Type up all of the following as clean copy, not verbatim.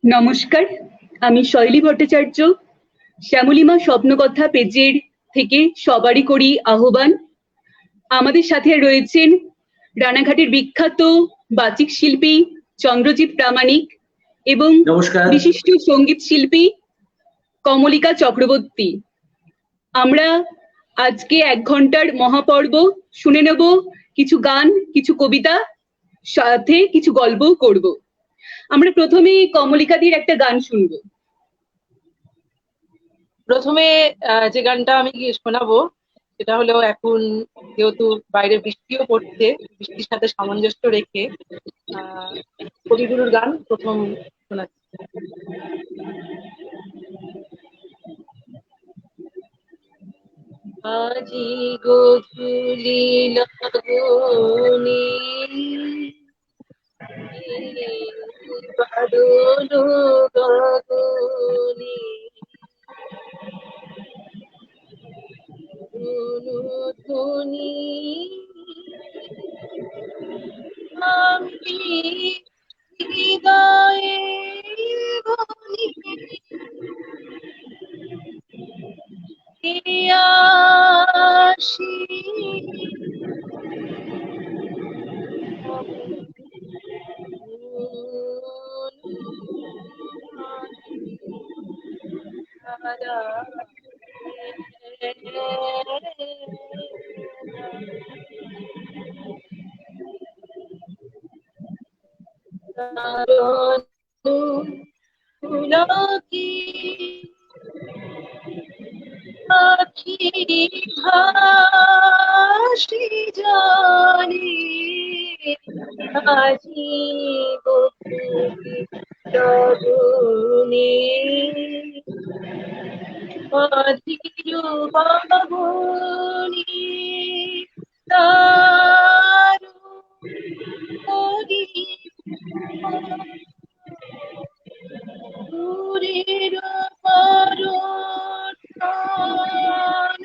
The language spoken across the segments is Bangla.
নমস্কার, আমি শৈলী ভট্টাচার্য। শ্যামলীমা স্বপ্নকথা পেজের থেকে সবারই করি আহ্বান। আমাদের সাথে রয়েছেন রানাঘাটের বিখ্যাত বাচিক শিল্পী চন্দ্রজিৎ প্রামাণিক এবং বিশিষ্ট সঙ্গীত শিল্পী কমলিকা চক্রবর্তী। আমরা আজকে 1 ঘন্টার মহাপর্ব শুনে নেব, কিছু গান, কিছু কবিতা, সাথে কিছু গল্পও করব। আমরা প্রথমে কমলিকাদির একটা গান শুনবো। প্রথমে যে গানটা আমি শোনাবো সেটা হলো, এখন যেহেতু বাইরে বৃষ্টিও পড়ছে, বৃষ্টির সাথে সামঞ্জস্য রেখে কবিগুরুর গান প্রথম শোনাচ্ছি। আজি গধূলি লগনে বাদল গগনে ধ্বনি আমি হৃদয়ে বলি আসি আখি ভাসি জানি আজি গধূলি লগনে অধীর বাবনি তারু করি দূরের পাবনি দূরের আমার কারণ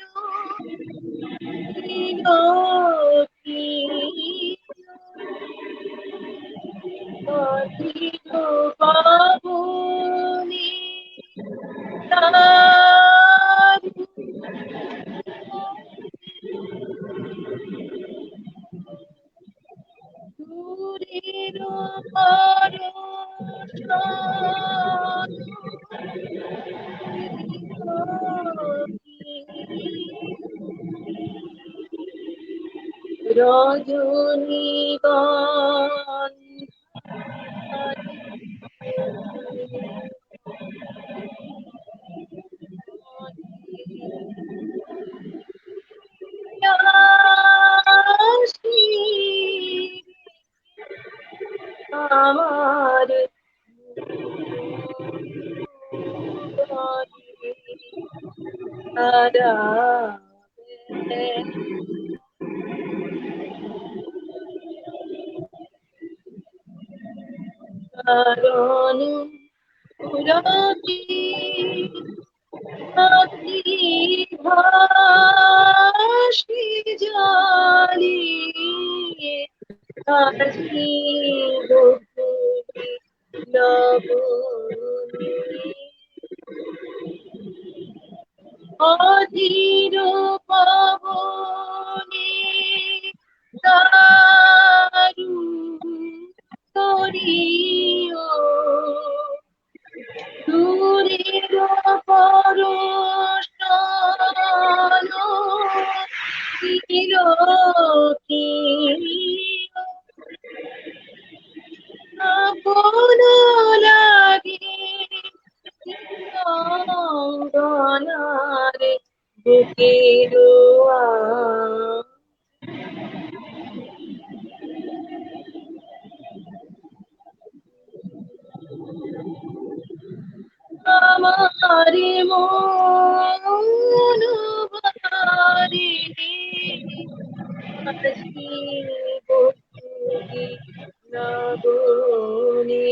ভাসি জানি আজি গধূলি লগনে অধীর পাবনে দারু করিও দূরের পরশন তিলকিও আপন লাগে অঙ্গনারে বুকের আমারে মন ভারে আজি গধূলি লগনে।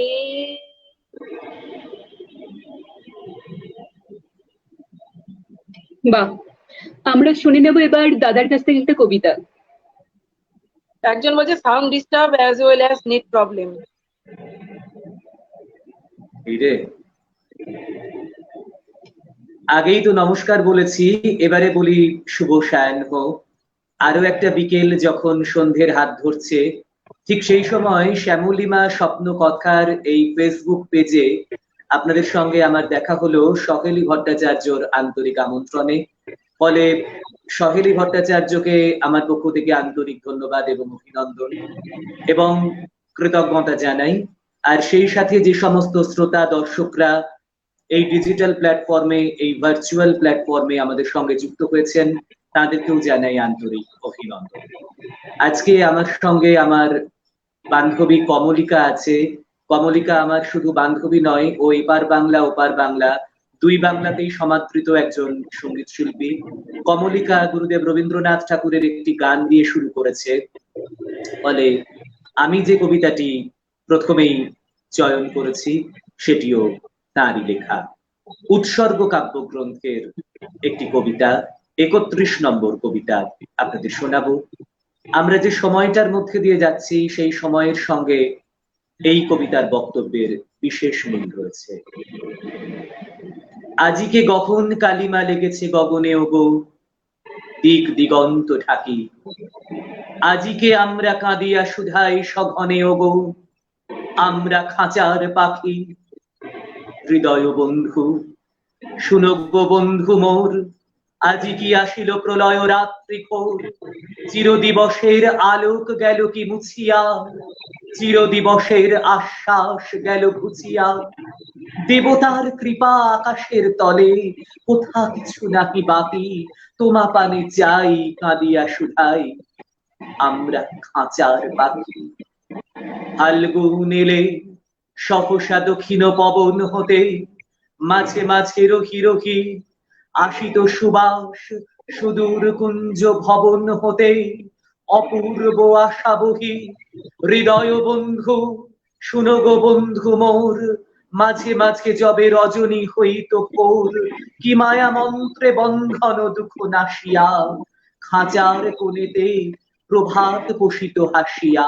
বাহ, আমরা শুনে নেব এবার দাদার কাছ থেকে একটা কবিতা। একজন বলছে sound disturb as well as net problem. এই রে, আগেই তো নমস্কার বলেছি, এবারে বলি শুভ সায়াহ্ন হোক। আরো একটা বিকেল যখন সন্ধ্যের হাত ধরছে, ঠিক সেই সময় শ্যামলিমা স্বপ্ন কথার এই ফেসবুক পেজে আপনাদের সঙ্গে আমার দেখা হলো সহেলী ভট্টাচার্যর আন্তরিক আমন্ত্রণে। ফলে সহেলী ভট্টাচার্যকে আমার পক্ষ থেকে আন্তরিক ধন্যবাদ এবং অভিনন্দন এবং কৃতজ্ঞতা জানাই। আর সেই সাথে যে সমস্ত শ্রোতা দর্শকরা এই ডিজিটাল প্ল্যাটফর্মে, এই ভার্চুয়াল প্ল্যাটফর্মে আমাদের সঙ্গে যুক্ত হয়েছেন, তাদেরকেও জানাই আন্তরিক অভিনন্দন। আজকে আমার সঙ্গে আমার বান্ধবী কমলিকা আছে। কমলিকা আমার শুধু বান্ধবী নয়, ও এপার বাংলা ওপার বাংলা দুই বাংলাতেই সমাদৃত একজন সঙ্গীত শিল্পী। কমলিকা গুরুদেব রবীন্দ্রনাথ ঠাকুরের একটি গান দিয়ে শুরু করেছে। ফলে আমি যে কবিতাটি প্রথমেই চয়ন করেছি সেটিও তাঁরই লেখা। উৎসর্গ কাব্যগ্রন্থের একটি কবিতা, 31 নম্বর কবিতা আপনাদের শোনাবো। আমরা যে সময়টার মধ্যে দিয়ে যাচ্ছি সেই সময়ের সঙ্গে এই কবিতার বক্তব্যের বিশেষ মিল রয়েছে। আজিকে গহন কালিমা লেগেছে গগনে ওগো, দিক দিগন্ত ঢাকি। আজিকে আমরা কাঁদিয়া সুধাই সঘনে ওগো, আমরা খাঁচার পাখি। হৃদয় বন্ধু শুনো গো বন্ধু মোর, আজি কি আসিল প্রলয় রাত্রি ঘোর। চিরদিবসের আলোক গেল কি মুছিয়া, চিরদিবসের আশ্বাস গেল ঘুচিয়া। দেবতার কৃপা আকাশের তলে, কোথা কিছু নাকি বাকি। তোমা পানে যাই কাঁদিয়া শুধাই, আমরা খাঁচার পাখি। ফাল্গুন এলে সহসা দক্ষিণ পবন হতে, মাঝে মাঝে রহি রহি আসিত সুবাস সুদূর কুঞ্জ ভবন হতে। অপূর্ব আশা বহি হৃদয় বন্ধু শুনো গো বন্ধু মোর, মাঝে মাঝে যবে রজনী হইত ভোর। কি মায়া মন্ত্রে বন্ধন দুঃখ নাশিয়া, খাঁচার কোণেতে প্রভাত বসিত হাসিয়া।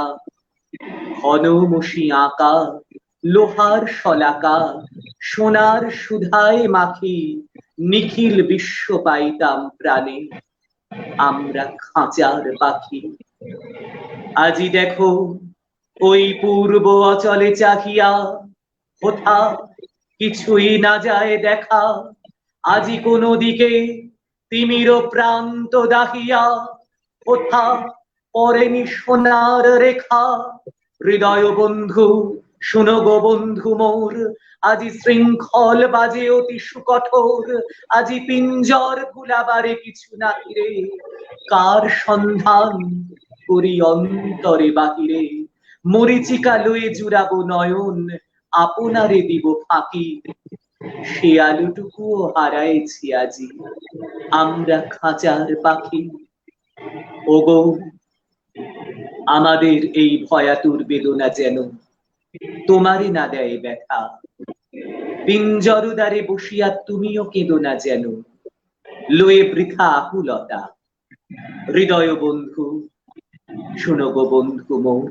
ঘন মসি আঁকা লোহার শলাকা, সোনার সুধায় মাখি নিখিল বিশ্ব পাইতাম প্রাণে, আমরা খাঁচার পাখি। আজি দেখো ওই পূর্ব অচলে চাহিয়া, কোথা কিছুই না যায় দেখা। আজি কোন দিকে তিমির প্রান্ত দাহিয়া, কোথা পরেনি সোনার রেখা। হৃদয় বন্ধু শুনো গো বন্ধু মোর, আজি শৃঙ্খল বাজে অতি সুকঠোর। আজি পিঞ্জর গুলাবারে কিছু নাহি রে, কার সন্ধান করি অন্তরে বাহিরে। মরিচিকা লয়ে জুড়াবো নয়ন, আপনারে দিব ফাঁকি। সে আলোটুকুও হারাইছি আজি, আমরা খাঁচার পাখি। ওগো আমাদের এই ভয়াতুর বেদনা যেন তোমারই না দেয় ব্যথা। পিঞ্জরুদারে বসিয়া তুমিও কেঁদো না যেন, লয়ে বৃথা আকুলতা। হৃদয় বন্ধু শুনো গো বন্ধু মোর,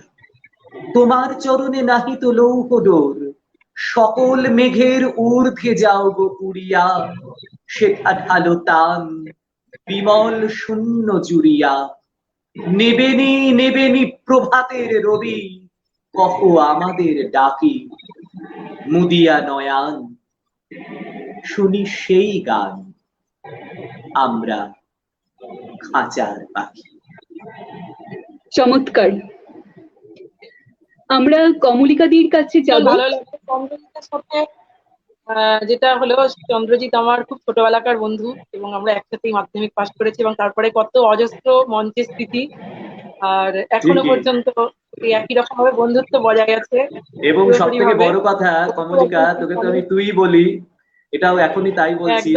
তোমার চরণে নাহি তো লৌহ ডোর। সকল মেঘের ঊর্ধ্বে যাও গো পুরিয়া, শেখা ঢালো তান বিমল শূন্য জুড়িয়া। নেবেনি নেবেনি প্রভাতের রবি, কহ আমাদের ডাকি। মুদিয়া নয়ান শুনি সেই গান, আমরা খাঁচার পাখি। চমৎকার। আমরা কমলিকাদির কাছে যাব। ভালো লাগছে চন্দ্রজিতের সাথে, যেটা হলো চন্দ্রজিৎ আমার খুব ছোটবেলাকার বন্ধু এবং আমরা একসাথেই মাধ্যমিক পাশ করেছি এবং তারপরে কত অজস্র মঞ্চের স্মৃতি, আর এখনো পর্যন্ত একই রকম ভাবে বন্ধুত্ব বজায় আছে। এবং সব থেকে বড় কথা কমলিকা, তোকে তো আমি তুই বলি, এটাও এখনই তাই বলছি।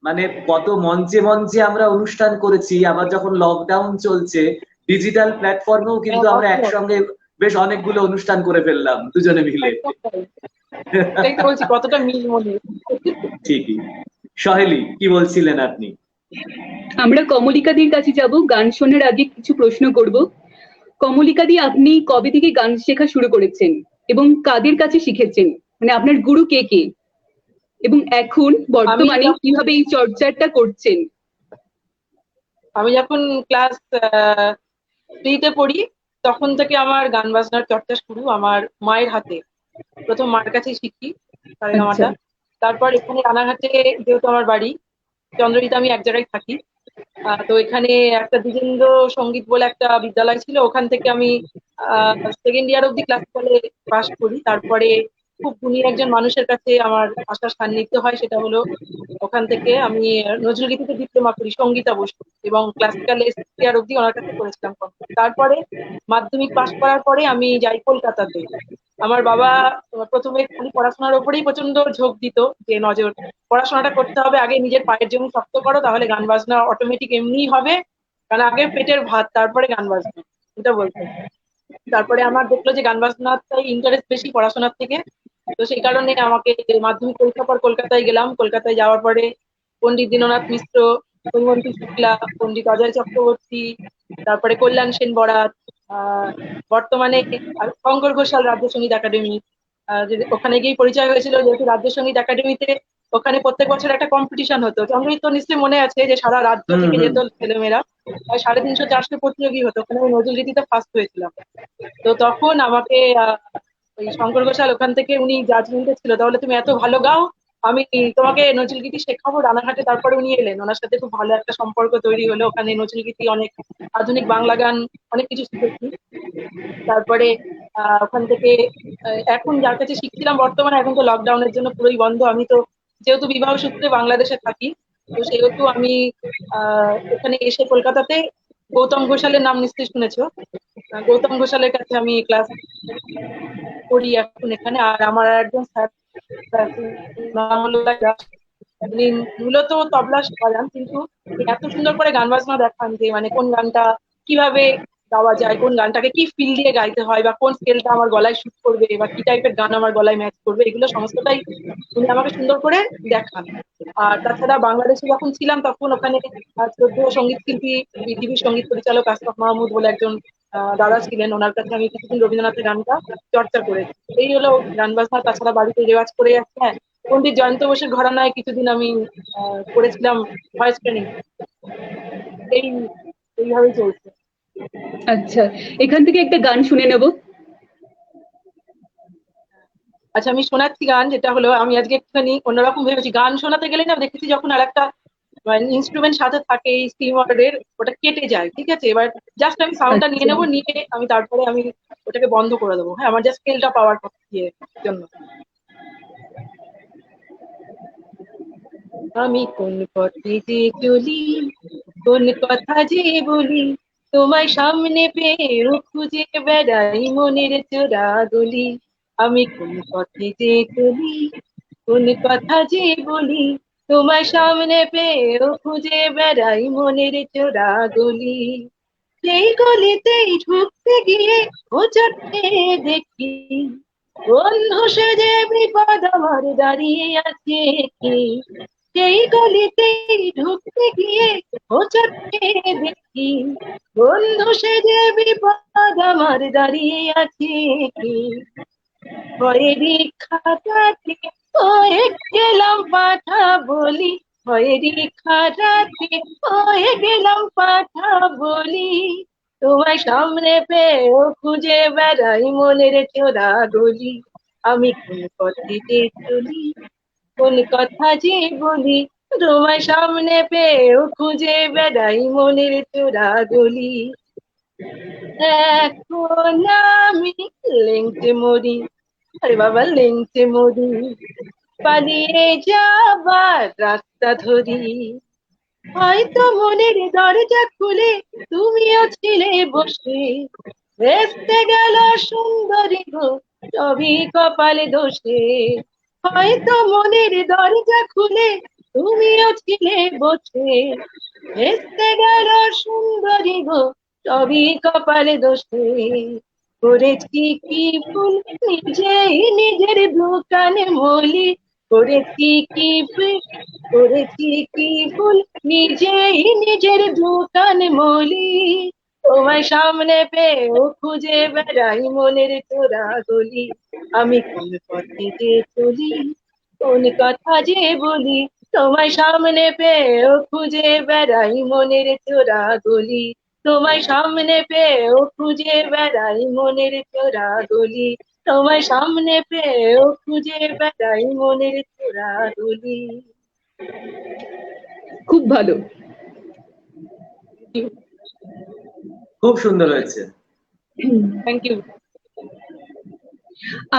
মানে কত মঞ্চে মঞ্চে আমরা অনুষ্ঠান করেছি, আবার যখন লকডাউন চলছে ডিজিটাল প্ল্যাটফর্মেও কিন্তু আমরা একসঙ্গে বেশ অনেকগুলো অনুষ্ঠান করে ফেললাম দুজনে মিলে। কতটা মিল মনে। ঠিকই। সহেলী কি বলছিলেন আপনি? আমরা কমলিকাদির কাছে যাব। গান শোনার আগে কিছু প্রশ্ন করব। কমলিকাদি, আপনি কবে থেকে গান শেখা শুরু করেছেন এবং কাদের কাছে শিখেছেন? মানে আপনার গুরু কে কে, এবং এখন বর্তমানে কিভাবে এই চর্চাটা করছেন? আমি যখন ক্লাস 3-তে পড়ি তখন থেকে আমার গান বাজনার চর্চা শুরু আমার মায়ের হাতে। প্রথম মার কাছেই শিখি সারেগামাটা। তারপর এখানে রানাঘাটে যেহেতু আমার বাড়ি, চন্দ্রজিতে আমি এক জায়গায় থাকি, তো এখানে একটা দ্বিজেন্দ্র সঙ্গীত বলে একটা বিদ্যালয় ছিল, ওখান থেকে আমি সেকেন্ড ইয়ার অব্দি ক্লাসিক্যালে পাস করি। তারপরে খুব গুণী একজন মানুষের কাছে আমার আসার সান্নিধ্য হয়, সেটা হলো ওখান থেকে আমি নজরুলগীতিতে ডিপ্লোমা করি সঙ্গীতা বসু, এবং ক্লাসিক্যালে সিক্স ইয়ার অব্দি ওনার কাছে করেছিলাম complete। তারপরে মাধ্যমিক পাশ করার পরে আমি যাই কলকাতাতে। আমার বাবা প্রথমে খালি পড়াশোনার ওপরেই প্রচন্ড ঝোঁক দিত, যে নজর পড়াশোনাটা করতে হবে, আগে নিজের পায়ের জন্য শক্ত করো, তাহলে গান বাজনা অটোমেটিক এমনিই হবে, কারণ আগে পেটের ভাত তারপরে গান বাজনা, এটা বলতো। তারপরে আমার দেখলো যে গান বাজনাটাই ইন্টারেস্ট বেশি পড়াশোনার থেকে, তো সেই কারণে আমাকে মাধ্যমিক পরীক্ষার পর কলকাতায় গেলাম। কলকাতায় যাওয়ার পরে পণ্ডিত দীননাথ মিশ্র, হৈমন্তী শুক্লা, পণ্ডিত অজয় চক্রবর্তী, তারপরে কল্যাণ সেন বরাত, বর্তমানে শঙ্কর ঘোষাল রাজ্য সঙ্গীত একাডেমি, ওখানে গিয়ে পরিচয় হয়েছিল, যেহেতু রাজ্য সঙ্গীত একাডেমিতে ওখানে প্রত্যেক বছর একটা কম্পিটিশন হতো। চন্দ্রজিৎ তো নিশ্চয়ই মনে আছে যে সারা রাজ্য থেকে যেত ছেলেমেয়েরা, 350-400 প্রতিযোগী হতো, ওখানে আমি নজরুলগীতিতে ফার্স্ট হয়েছিলাম। তো তখন আমাকে ওই শঙ্কর ঘোষাল ওখান থেকে, উনি জাজমেন্টে ছিল, তাহলে তুমি এত ভালো গাও, আমি তোমাকে নজরুলগীতি শেখাবো রানাঘাটে। তারপরে উনি এলেন, ওনার সাথে খুব ভালো একটা সম্পর্ক তৈরি হলো, ওখানে নজরুলগীতি, অনেক আধুনিক বাংলা গান, অনেক কিছু শিখেছি। তারপরে ওখান থেকে এখন যার কাছে শিখছিলাম বর্তমানে, এখন তো লকডাউনের জন্য পুরোই বন্ধ, আমি তো যেহেতু বিবাহ সূত্রে বাংলাদেশে থাকি, তো সেহেতু আমি এখানে এসে কলকাতাতে গৌতম ঘোষালের নাম নিশ্চয়ই শুনেছো, গৌতম ঘোষালের কাছে আমি ক্লাস করি এখন এখানে। আর আমার একজন স্যার নাম হলো উনি মূলত তবলা বাজান, কিন্তু এত সুন্দর করে গান বাজনা দেখান যে মানে কোন গানটা কিভাবে গাওয়া যায়, কোন গানটাকে কি ফিল দিয়ে গাইতে হয়, বা কোন স্কেলটা আমার গলায় শুট করবে, বা কি টাইপের গান আমার গলায় ম্যাচ করবে, এগুলো সমস্তটাই উনি আমাকে সুন্দর করে দেখান। আর তাছাড়া বাংলাদেশে যখন ছিলাম তখন ওখানে শ্রদ্ধেয় সঙ্গীত শিল্পী, বিটিভির সঙ্গীত পরিচালক আশরাফ মাহমুদ বলে একজন দাদা ছিলেন, ওনার কাছে আমি কিছুদিন রবীন্দ্রনাথের গানটা চর্চা করেছি। এই হলো গান বাজনা। তাছাড়া বাড়িতে রেওয়াজ করে যাচ্ছে। হ্যাঁ, পন্ডিত জয়ন্ত বোসের ঘরানায় কিছুদিন আমি করেছিলাম ভয়েস ট্রেনিং। এইভাবেই চলছে। আচ্ছা, এখান থেকে একটা গান শুনে নেব। আচ্ছা, আমি শোনাচ্ছি গান, যেটা হলো, আমি আজকে একটুখানি অন্যরকম ভেবেছি। গান শোনাতে গেলে না দেখেছি যখন আর একটা ইনস্ট্রুমেন্ট সাথে থাকে, এই স্টিমারের, ওটা কেটে যায়, ঠিক আছে? এবার জাস্ট আমি সাউন্ডটা নিয়ে নেবো, নিয়ে আমি তারপরে আমি ওটাকে বন্ধ করে দেবো। হ্যাঁ, আমার জাস্ট স্কেলটা পাওয়ার জন্য। আমি কোন পথে যে চলি, কোন কথা যে বলি, তোমায় সামনে পেয়েও খুঁজে বেড়াই মনের চোরা গলি। আমি কোন পথে যে চলি, কোন কথা যে বলি, তোমায় সামনে পেয়েও খুঁজে বেড়াই মনের চোরা গলি। সেই গলিতেই ঢুকতে গিয়ে হোঁচট খেয়ে দেখি, বন্ধু সেজে বিপদ আমার দাঁড়িয়ে আছে কি। সেই গলিতেই ঢুকতে গিয়ে হোঁচট খেয়ে দেখি, বন্ধু সেজে বিপদ আমার দাঁড়িয়ে আছে কি। ভয়েরই খাটাতে হয়ে গেলাম পাঠা বলি, ভয়েরই খাটাতে হয়ে গেলাম পাঠা বলি, তোমায় সামনে পেয়েও খুঁজে বেড়াই মনের চোরা গলি। আমি কোন পথে যে চলি, কোন কথা যে বলি, তোমায় সামনে পেয়েও খুঁজে বেড়াই মনের চোরা গলি। এখন আমি লেংটে মরি, আরে বাবা লেংটে মরি, পালিয়ে যাবার রাস্তা ধরি। হয়তো মনের দরজা খুলে তুমিও ছিলে বসে, ভেস্তে গেল সুন্দরী গো সবই কপালে দোষে। হয়তো মনের দরজা খুলে তুমিও ছিলে বসে, ভেস্তে গেল সুন্দরী গো সবই কপালে দোষে। করেছি কি ভুল নিজেই নিজের দোকানে মলি, করেছি কি ভুল, করেছি কি ভুল নিজেই নিজের দোকানে মলি। তোমায় সামনে পেয়ে ও খুঁজে বেড়াই মনের চোরা গলি, আমি কোন পথে যে চলি, কোন কথা যে বলি, তোমায় সামনে পেয়ে ও খুঁজে বেড়াই মনের চোরা গলি, তোমায় সামনে পেয়ে ও খুঁজে বেড়াই মনের চোরা গলি, তোমায় সামনে পেয়ে ও খুঁজে বেড়াই মনের চোরা গলি। খুব ভালো। খুব সুন্দর হয়েছে। Thank you.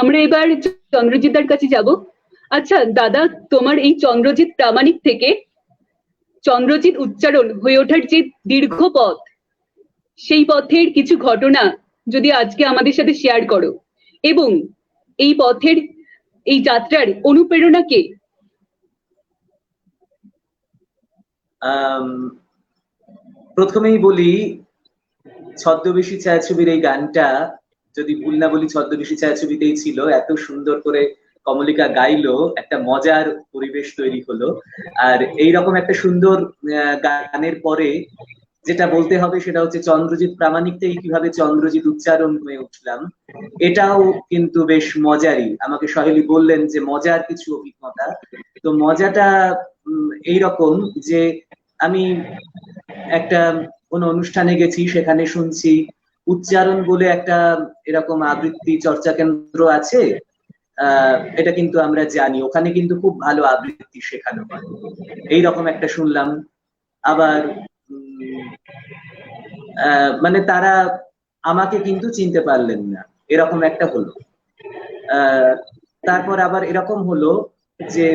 আমরা এবার চন্দ্রজিৎদার কাছে যাব। আচ্ছা দাদা, তোমার এই চন্দ্রজিৎ প্রামাণিক থেকে চন্দ্রজিৎ উচ্চারণ হয়ে ওঠার যে দীর্ঘ পথ, সেই পথের কিছু ঘটনা যদি আজকে আমাদের সাথে শেয়ার করো, এবং এই পথের এই যাত্রার অনুপ্রেরণা কে? প্রথমেই বলি, ছদ্মবেশী ছায়াছবির এই গানটা, যদি ভুল না বলি ছদ্মবেশী ছায়াছবিতেই ছিল। এত সুন্দর করে কমলিকা গাইলো, একটা মজার পরিবেশ তৈরি হলো। আর এইরকম একটা সুন্দর গানের পরে যেটা বলতে হবে সেটা হচ্ছে চন্দ্রজিৎ প্রামাণিক থেকে কিভাবে চন্দ্রজিৎ উচ্চারণ হয়ে উঠলাম, এটাও কিন্তু বেশ মজারই। আমাকে সহেলি বললেন যে মজার কিছু অভিজ্ঞতা। তো মজাটা এইরকম যে আমি একটা কোনো অনুষ্ঠানে গেছি, সেখানে শুনছি উচ্চারণ বলে একটা এরকম আবৃত্তি চর্চা কেন্দ্র আছে। এটা কিন্তু আমরা জানি, ওখানে কিন্তু খুব ভালো আবৃত্তি শেখানো হয়, এইরকম একটা শুনলাম। আবার মানে তারা আমাকে কিন্তু চিনতে পারলেন না, এরকম একটা হলো। তারপর আবার এরকম হলো যে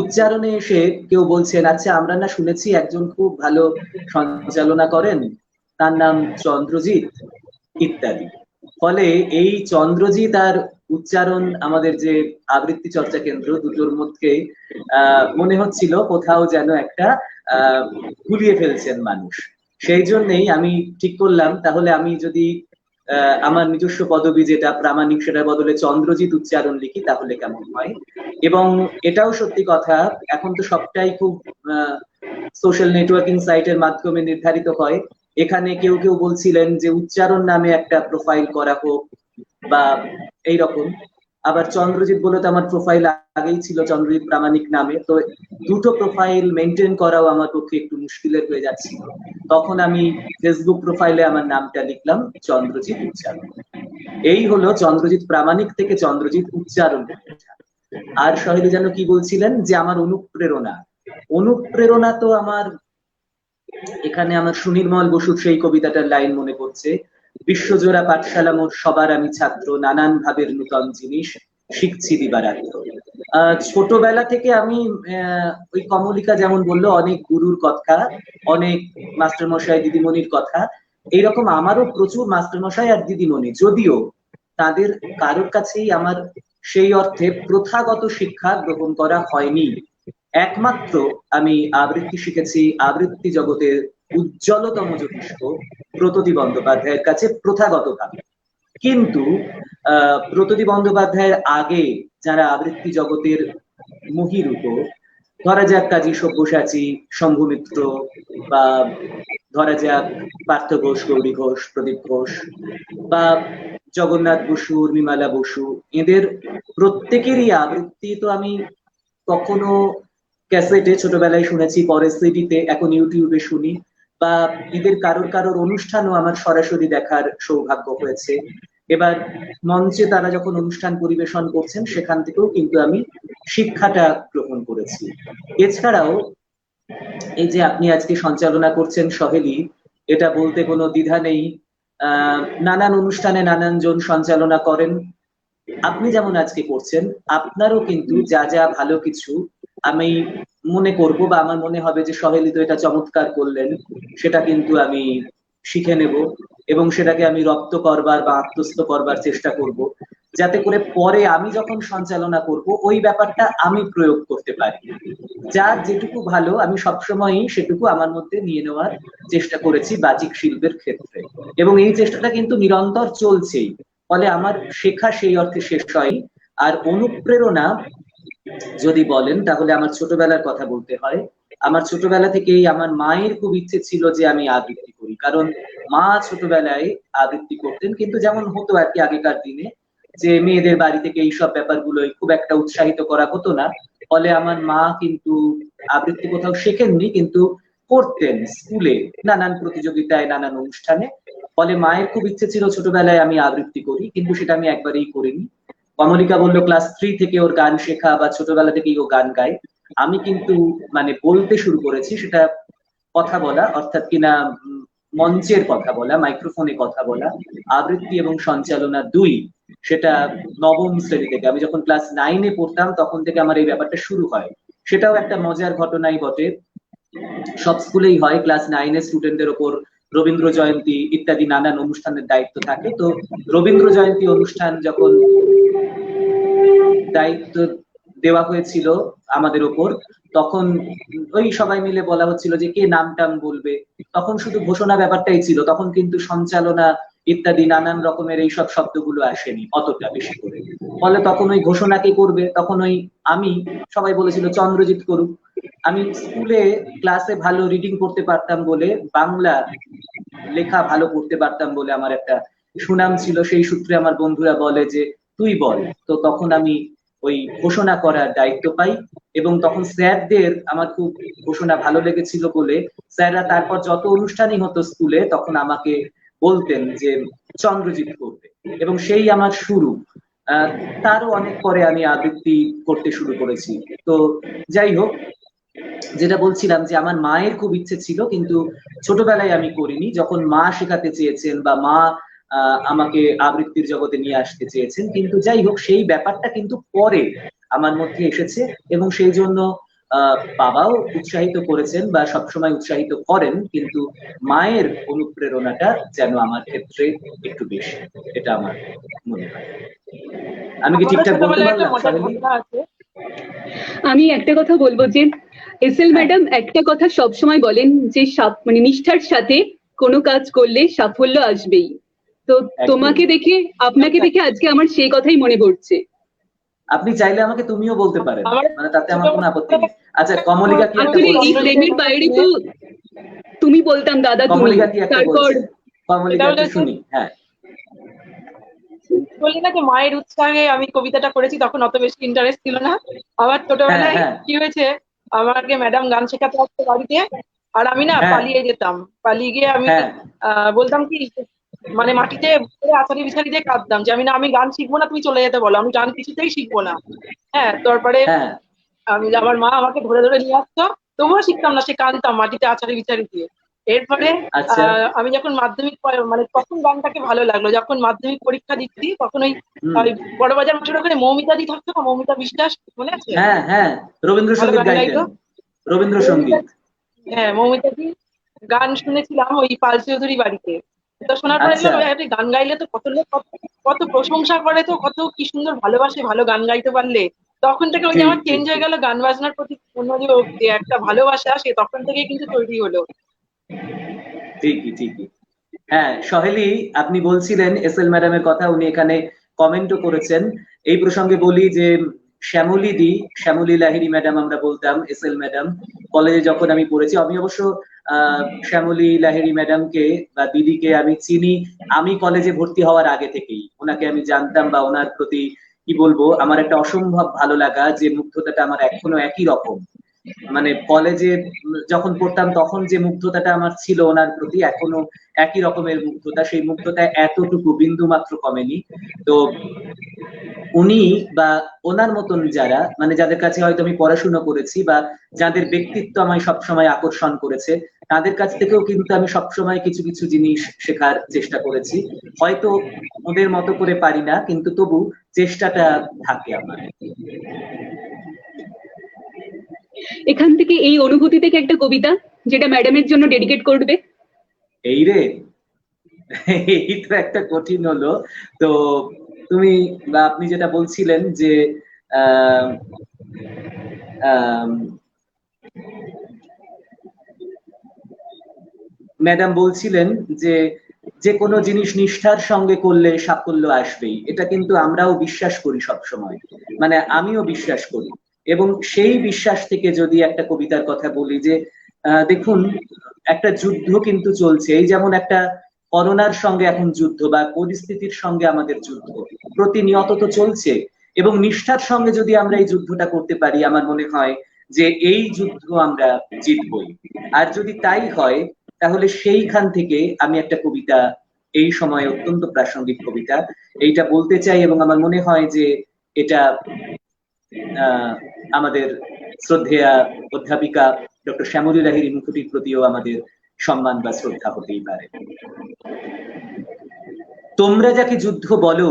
উচ্চারণে এসে কেউ বলছেন, আচ্ছা আমরা না শুনেছি একজন খুব ভালো সঞ্চালনা করেন, তার নাম চন্দ্রজিৎ, ইত্যাদি। ফলে এই চন্দ্রজিৎ আর উচ্চারণ, আমাদের যে আবৃত্তি চর্চা কেন্দ্র, দুটোর মধ্যে মনে হচ্ছিল কোথাও যেন একটা গুলিয়ে ফেলছেন মানুষ। সেই জন্যেই আমি ঠিক করলাম, তাহলে আমি যদি আমার নিজস্ব পদবি যেটা প্রামাণিক, সেটার বদলে চন্দ্রজিৎ উচ্চারণ লিখি তাহলে কেমন হয়। এবং এটাও সত্যি কথা, এখন তো সবটাই খুব সোশ্যাল নেটওয়ার্কিং সাইটের মাধ্যমে নির্ধারিত হয়। এখানে কেউ কেউ বলছিলেন যে উচ্চারণ নামে একটা প্রোফাইল করা হোক বা এইরকম। আবার চন্দ্রজিৎ বলে তো আমার প্রোফাইল আগেই ছিল চন্দ্রজিৎ প্রামাণিক নামে, তো দুটো প্রোফাইল মেনটেন করাও আমার পক্ষে একটু মুশকিলের হয়ে যাচ্ছিল। তখন আমি ফেসবুক প্রোফাইলে আমার নামটা লিখলাম চন্দ্রজিৎ উচ্চারণ। এই হলো চন্দ্রজিৎ প্রামাণিক থেকে চন্দ্রজিৎ উচ্চারণ। আর সহেলি যেন কি বলছিলেন যে আমার অনুপ্রেরণা, অনুপ্রেরণা তো আমার এখানে আমার সুনির্মল বসুর সেই কবিতাটার লাইন মনে পড়ছে, বিশ্বজোড়া পাঠশালা মোর সবার আমি ছাত্র, নানান ভাবের নূতন জিনিস শিখছি দিবারাত্র। ছোটবেলা থেকে আমি ওই কমলিকা যেমন বললো, অনেক গুরুর কথা, অনেক মাস্টারমশাই দিদিমণির কথা, এইরকম আমারও প্রচুর মাস্টারমশাই আর দিদিমণি, যদিও তাদের কারোর কাছেই আমার সেই অর্থে প্রথাগত শিক্ষা গ্রহণ করা হয়নি। একমাত্র আমি আবৃত্তি শিখেছি আবৃত্তি জগতের উজ্জ্বলতম জ্যোতিষ্ক ব্রততী বন্দ্যোপাধ্যায়ের কাছে প্রথাগতভাবে। কিন্তু ব্রততী বন্দ্যোপাধ্যায়ের আগে যারা আবৃত্তি জগতের মহিরূপ, ধরা যাক কাজী সব্যসাচী, শম্ভু মিত্র, বা ধরা যাক পার্থ ঘোষ, গৌরী ঘোষ, প্রদীপ ঘোষ, বা জগন্নাথ বসু, উর্মিমালা বসু, এদের প্রত্যেকেরই আবৃত্তি তো আমি কখনো ক্যাসেটে ছোটবেলায় শুনেছি, পরে সিডিতে, এখন ইউটিউবে শুনি, বা এদের কারোর কারোর অনুষ্ঠানও আমার সরাসরি দেখার সৌভাগ্য হয়েছে। এবার মঞ্চে তারা যখন অনুষ্ঠান পরিবেশন করছেন, সেখান থেকেও কিন্তু আমি শিক্ষাটা গ্রহণ করেছি। এছাড়াও এই যে আপনি আজকে সঞ্চালনা করছেন সহেলি, এটা বলতে কোনো দ্বিধা নেই। নানান অনুষ্ঠানে নানান জন সঞ্চালনা করেন, আপনি যেমন আজকে করছেন, আপনারও কিন্তু যা যা ভালো কিছু আমি মনে করব, বা আমার মনে হবে যে সহেলি তো এটা চমৎকার করলেন, সেটা কিন্তু আমি শিখে নেব এবং সেটাকে আমি রপ্ত করবার বা আত্মস্থ করবার চেষ্টা করব, যাতে করে পরে আমি যখন সঞ্চালনা করব ওই ব্যাপারটা আমি প্রয়োগ করতে পারি। যার যেটুকু ভালো আমি সবসময়ই সেটুকু আমার মধ্যে নিয়ে নেওয়ার চেষ্টা করেছি বাচিক শিল্পের ক্ষেত্রে, এবং এই চেষ্টাটা কিন্তু নিরন্তর চলছেই। ফলে আমার শেখা সেই অর্থে শেষ হয়। আর অনুপ্রেরণা যদি বলেন, তাহলে আমার ছোটবেলার কথা বলতে হয়। আমার ছোটবেলা থেকেই আমার মায়ের খুব ইচ্ছে ছিল যে আমি আবৃত্তি করি, কারণ মা ছোটবেলায় আবৃত্তি করতেন, কিন্তু যেমন হতো আর কি আগেকার দিনে, যে মেয়েদের বাড়ি থেকে এইসব ব্যাপারগুলোই খুব একটা উৎসাহিত করা হতো না। ফলে আমার মা কিন্তু আবৃত্তি কোথাও শেখেননি, কিন্তু করতেন স্কুলে নানান প্রতিযোগিতায়, নানান অনুষ্ঠানে। ফলে মায়ের খুব ইচ্ছে ছিল ছোটবেলায় আমি আবৃত্তি করি, কিন্তু সেটা আমি একবারেই করিনি। কমলিকা বললো ক্লাস 3 থেকে ওর গান শেখা বা ছোটবেলা থেকেই ও গান গায়। আমি কিন্তু মানে বলতে শুরু করেছি, সেটা কথা বলা অর্থাৎ কিনা মঞ্চের কথা বলা, মাইক্রোফোনে কথা বলা, আবৃত্তি এবং সঞ্চালনা দুই, সেটা নবম শ্রেণী থেকে। আমি যখন ক্লাস 9-এ পড়তাম তখন থেকে আমার এই ব্যাপারটা শুরু হয়। সেটাও একটা মজার ঘটনাই বটে। সব স্কুলেই হয়, ক্লাস 9-এর স্টুডেন্টদের ওপর রবীন্দ্র জয়ন্তী ইত্যাদি নানান অনুষ্ঠানের দায়িত্ব থাকে। তো রবীন্দ্র জয়ন্তী অনুষ্ঠান যখন দায়িত্ব দেওয়া হয়েছিল আমাদের ওপর, তখন ওই সবাই মিলে বলা হচ্ছিল যে কে নাম টাম বলবে। তখন শুধু ঘোষণা ব্যাপারটাই ছিল, তখন কিন্তু সঞ্চালনা ইত্যাদি নানান রকমের এইসব শব্দগুলো আসেনি অতটা বেশি করে। ফলে তখন ওই ঘোষণা কে করবে, তখন ওই আমি, সবাই বলেছিল চন্দ্রজিৎ করুক। আমি স্কুলে ক্লাসে ভালো রিডিং করতে পারতাম বলে, বাংলা লেখা ভালো করতে পারতাম বলে আমার একটা সুনাম ছিল। সেই সূত্রে আমার বন্ধুরা বলে যে তুই বল। তো তখন আমি ওই ঘোষণা করার দায়িত্ব পাই, এবং তখন স্যারদের আমার খুব ঘোষণা ভালো লেগেছিল বলে স্যাররা তারপর যত অনুষ্ঠানই হতো স্কুলে তখন আমাকে বলতেন যে চন্দ্রজিৎ করবে, এবং সেই আমার শুরু। তারও অনেক পরে আমি আবৃত্তি করতে শুরু করেছি। তো যাই হোক, যেটা বলছিলাম যে আমার মায়ের খুব ইচ্ছে ছিল, কিন্তু ছোটবেলায় আমি করিনি। যখন মা শেখাতে চেয়েছেন বা মা আমাকে আবৃত্তির জগতে নিয়ে আসতে চেয়েছেন, কিন্তু যাই হোক সেই ব্যাপারটা কিন্তু পরে আমার মধ্যে এসেছে, এবং সেই জন্য বাবাও উৎসাহিত করেছেন বা সবসময় উৎসাহিত করেন, কিন্তু মায়ের অনুপ্রেরণাটা যেন আমার ক্ষেত্রে একটু বেশি, এটা আমার মনে হয়। আমি কি ঠিকঠাক বলতে পারলাম সোহেলি? আমি একটা কথা বলবো যে এসএল ম্যাডাম একটা কথা সবসময় বলেন যে মানে নিষ্ঠার সাথে কোনো কাজ করলে সাফল্য আসবেই। তো তোমাকে দেখে, আপনাকে দেখে আজকে আমার সেই কথাই মনে পড়ছে। আপনি চাইলে আমাকে তুমিও বলতে পারেন, মানে তাতে আমার কোনো আপত্তি নেই। আচ্ছা, কমলিকা কি একটা আসলে বলছে? এই প্রেমের বাইরে তো তুমি বলতাম দাদা, তুমি কমলিকা কি একটা তারপর বলছে? কমলিকা একটু শুনি। হ্যাঁ, বললি না যে মায়ের উৎসাহে আমি কবিতাটা করেছি, তখন অত বেশি ইন্টারেস্ট ছিল না। আবার ছোটবেলায় কি হয়েছে, আমাকে ম্যাডাম গান শেখাতে আসতো বাড়িতে, আর আমি না পালিয়ে যেতাম। পালিয়ে গিয়ে আমি বলতাম কি, মানে মাটিতে আছাড়ি বিছাড়ি দিয়ে কাঁদতাম যে আমি গান শিখবো না, তুমি চলে যেতে বলো, আমি গান কিছুতেই শিখবো না। হ্যাঁ, তারপরে আমি আমার মা আমাকে ধরে ধরে নিয়ে আসতো, তবুও শিখতাম না, সে কাঁদতাম মাটিতে আছাড়ি বিছাড়ি দিয়ে। এরপরে আমি যখন মাধ্যমিক, মানে তখন গানটাকে ভালো লাগলো, যখন মাধ্যমিক পরীক্ষা দিচ্ছি তখন ওই বড়বাজার মাঠের ওখানে মৌমিতা দি থাকতো না, মৌমিতা বিশ্বাস, মনে আছে? হ্যাঁ হ্যাঁ, রবীন্দ্রসঙ্গীত গাইতেন, রবীন্দ্রসঙ্গীত। হ্যাঁ, মৌমিতা দি গান শুনেছিলাম ওই পাল চৌধুরী বাড়িতে। তো শোনার পরে দেখলাম গান গাইলে তো কত লোক কত প্রশংসা করে, তো কত কি সুন্দর ভালোবাসে ভালো গান গাইতে পারলে। তখন থেকে ওই যে আমার চেঞ্জ হয়ে গেল গান বাজনার প্রতি যে একটা ভালোবাসা, সে তখন থেকেই কিন্তু তৈরি হলো। ঠিকই ঠিকই। হ্যাঁ সহেলি, আপনি বলছিলেন এসএল ম্যাডামের কথা, উনি এখানে কমেন্টও করেছেন। এই প্রসঙ্গে বলি যে শ্যামলী লাহিড়ী ম্যাডাম আমরা বলতাম, এসএল ম্যাডাম। কলেজে যখন আমি পড়েছি, আমি অবশ্য শ্যামলী লাহিড়ী ম্যাডামকে বা দিদিকে আমি চিনি, আমি কলেজে ভর্তি হওয়ার আগে থেকেই ওনাকে আমি জানতাম, বা ওনার প্রতি কি বলবো, আমার একটা অসম্ভব ভালো লাগা, যে মুগ্ধতাটা আমার এখনো একই রকম। মানে কলেজে যখন পড়তাম তখন যে মুগ্ধতাটা আমার ছিল ওনার প্রতি, এখনো একই রকমের মুগ্ধতা। সেই মুগ্ধতা এতটুকু বিন্দু মাত্র কমেনি। তো উনি বা ওনার মতন যারা, মানে যাদের কাছে হয়তো আমি পড়াশোনা করেছি বা যাদের ব্যক্তিত্ব আমায় সবসময় আকর্ষণ করেছে, তাদের কাছ থেকেও কিন্তু আমি সবসময় কিছু কিছু জিনিস শেখার চেষ্টা করেছি। হয়তো ওদের মতো করে পারি না, কিন্তু তবু চেষ্টাটা থাকে আমার। এখান থেকে এই অনুভূতি থেকে একটা কবিতা যেটা ম্যাডামের জন্য ডেডিকেট করবে। এই রে, এই তো একটা কঠিন হলো। তো তুমি বা আপনি যেটা বলছিলেন যে ম্যাডাম বলছিলেন যে যে কোনো জিনিস নিষ্ঠার সঙ্গে করলে সাফল্য আসবেই, এটা কিন্তু আমরাও বিশ্বাস করি সব সময়, মানে আমিও বিশ্বাস করি। এবং সেই বিশ্বাস থেকে যদি একটা কবিতার কথা বলি যে দেখুন, একটা যুদ্ধ কিন্তু চলছে, এই যেমন একটা করোনার সঙ্গে এখন যুদ্ধ বা পরিস্থিতির সঙ্গে আমাদের যুদ্ধ প্রতিনিয়ত তো চলছে, এবং নিষ্ঠার সঙ্গে যদি আমরা এই যুদ্ধটা করতে পারি, আমার মনে হয় যে এই যুদ্ধ আমরা জিতবই। আর যদি তাই হয়, তাহলে সেইখান থেকে আমি একটা কবিতা, এই সময় অত্যন্ত প্রাসঙ্গিক কবিতা, এইটা বলতে চাই, এবং আমার মনে হয় যে এটা আমাদের শ্রদ্ধেয়া অধ্যাপিকা ডক্টর শ্যামলী লাহিড়ী মুখোটির প্রতিও আমাদের সম্মান বা শ্রদ্ধা হতেই পারে। তোমরা যাকে যুদ্ধ বলো,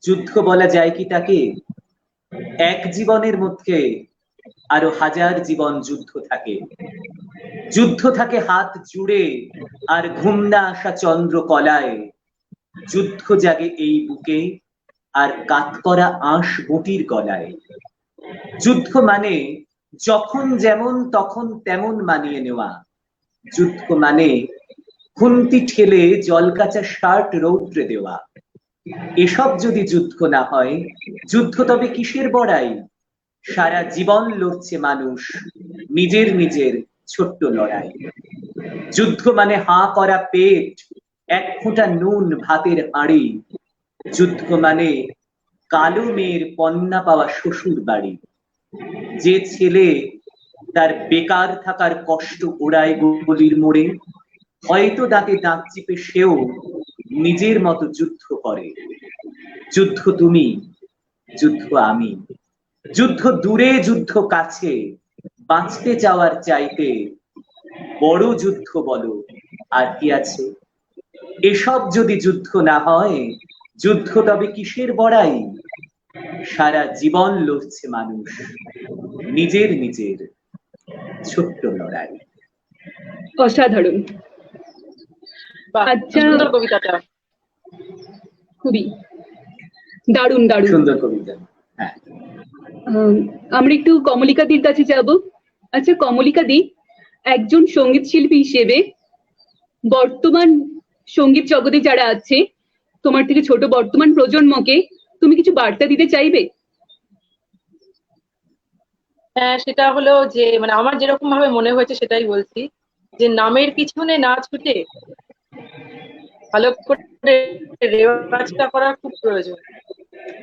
যুদ্ধ বলা যায় কি তাকে? এক জীবনের মধ্যে আরো হাজার জীবন যুদ্ধ থাকে। যুদ্ধ থাকে হাত জুড়ে আর ঘুম না আসা চন্দ্র কলায়। যুদ্ধ জাগে এই বুকে আর কাত করা আঁশ বটির গলায়। যুদ্ধ মানে যখন যেমন তখন তেমন মানিয়ে নেওয়া। যুদ্ধ মানে খুন্তি ঠেলে জল কাঁচা শার্ট রৌদ্রে দেওয়া। এসব যদি যুদ্ধ না হয়, যুদ্ধ তবে কিসের বড়াই? সারা জীবন লড়ছে মানুষ নিজের নিজের ছোট্ট লড়াই। যুদ্ধ মানে হাঁ করা পেট, এক ফোঁটা নুন ভাতের হাঁড়ি। যুদ্ধ মানে কালো মেয়ের কন্যা পাওয়া শ্বশুর বাড়ি। যে ছেলে তার বেকার থাকার কষ্ট ওড়ায় গলির মোড়ে, হয়তো দাঁতে দাঁত চিপে সেও নিজের মতো যুদ্ধ করে। যুদ্ধ তুমি, যুদ্ধ আমি, যুদ্ধ দূরে যুদ্ধ কাছে, বাঁচতে চাওয়ার চাইতে বড় যুদ্ধ বলো আর কি আছে? এসব যদি যুদ্ধ না হয়, যুদ্ধ তবে কিসের বড়াই? সারা জীবন লড়ছে মানুষ নিজের নিজের ছোট্ট লড়াই। অসাধারণ। বাহ, আচ্ছা, সুন্দর কবিতাটা। খুবই দারুণ দারুণ। সুন্দর কবিতা। হ্যাঁ, আমরা একটু কমলিকাদির কাছে যাব। আচ্ছা কমলিকাদি, একজন সঙ্গীত শিল্পী হিসেবে বর্তমান সঙ্গীত জগতে যারা আছে, তোমার থেকে ছোট বর্তমান প্রজন্মকে তুমি কিছু বার্তা দিতে চাইবে? হ্যাঁ, সেটা হলো যে মানে আমার যেরকম ভাবে মনে হয়েছে সেটাই বলছি, যে নামের পিছনে না ছুটে ভালো করে রেওয়াজটা করা খুব প্রয়োজন।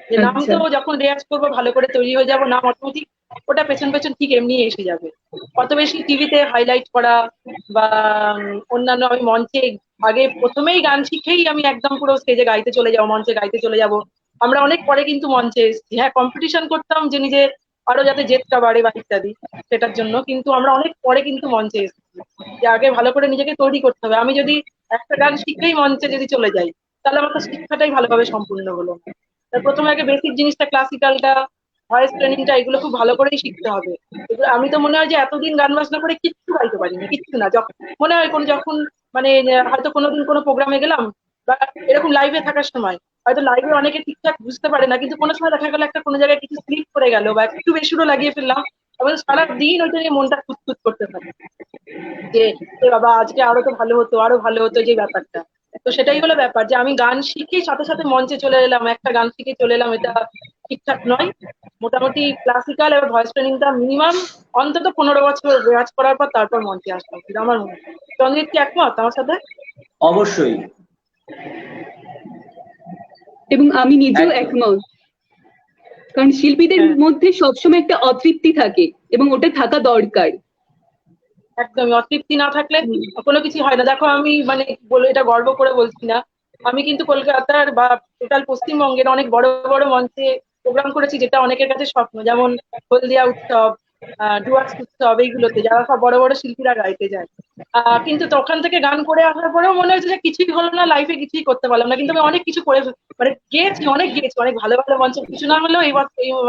যে নাম আচ্ছা, তো যখন রেয়াজ করবো ভালো করে তৈরি হয়ে যাবো, নাম অটোমেটিক ওটা পেছন পেছন ঠিক এমনি এসে যাবে। কত বেশি টিভিতে হাইলাইট করা বা অন্যান্য, আমি মঞ্চে আগে প্রথমেই গান শিখেই আমি একদম পুরো স্টেজে গাইতে চলে যাবো, মঞ্চে গাইতে চলে যাব। আমরা অনেক পরে কিন্তু মঞ্চে এসেছি, হ্যাঁ কম্পিটিশন করতাম যে নিজে আরো যাতে জেদটা বাড়ে বা ইত্যাদি, সেটার জন্য কিন্তু আমরা অনেক পরে কিন্তু মঞ্চে এসেছি। যে আগে ভালো করে নিজেকে তৈরি করতে হবে। আমি যদি একটা গান শিখেই মঞ্চে যদি চলে যাই, তাহলে আমার তো শিক্ষাটাই ভালোভাবে সম্পূর্ণ হলো না। প্রথমে আগে বেসিক জিনিসটা, ক্লাসিক্যালটা, ভয়েস ট্রেনিংটা, এগুলো খুব ভালো করেই শিখতে হবে। এগুলো আমি তো মনে হয় যে এতদিন গান বাজনা করে কিচ্ছু গাইতে পারিনি, কিচ্ছু না। যখন মনে হয় যখন মানে হয়তো কোনোদিন কোনো প্রোগ্রামে গেলাম বা এরকম লাইভে থাকার সময়, হয়তো লাইভে অনেকে ঠিকঠাক বুঝতে পারে না, কিন্তু কোনো সময় দেখা গেল একটা কোনো জায়গায় কিছু স্লিপ করে গেল বা একটু বেসুরো লাগিয়ে ফেললাম, এবং সারা দিন ওইটা নিয়ে মনটা খুঁতখুত করতে থাকে যে এ বাবা আজকে আরো তো ভালো হতো, আরো ভালো হতো, যে ব্যাপারটা। তো সেটাই হলো ব্যাপার, যে আমি গান শিখেই সাথে সাথে মঞ্চে চলে এলাম, একটা গান শিখে চলে এলাম, এটা ঠিকঠাক নয়। মোটামুটি ক্লাসিক্যাল এবার ভয়েস ট্রেনিংটা মিনিমাম অন্তত 15 বছর রেওয়াজ করার পর তারপর মঞ্চে আসা উচিত আমার মনে হয়। চন্দ্রিত কি একমত আমার সাথে? অবশ্যই। এবং আমি নিজেও একদম। একমত। কারণ শিল্পীদের হ্যাঁ, মধ্যে সবসময় একটা অতৃপ্তি থাকে এবং ওটা থাকা দরকার। একদমই অতৃপ্তি না থাকলে কোনো কিছু হয় না। দেখো আমি মানে বলে এটা গর্ব করে বলছি না, আমি কিন্তু কলকাতার বা টোটাল পশ্চিমবঙ্গের অনেক বড় বড় মঞ্চে প্রোগ্রাম করেছি, যেটা অনেকের কাছে স্বপ্ন, যেমন হলদিয়া উৎসব, ডুয়ার্স উৎসব, এইগুলোতে যারা সব বড় বড় শিল্পীরা গাইতে যায়। কিন্তু তখন থেকে গান করে আসার পরেও মনে হয়েছে যে কিছুই হলো না, লাইফে কিছুই করতে পারলাম না। কিন্তু আমি অনেক কিছু করে মানে গেয়েছি, অনেক গেয়েছি, অনেক ভালো ভালো মঞ্চে, কিছু না হলেও এই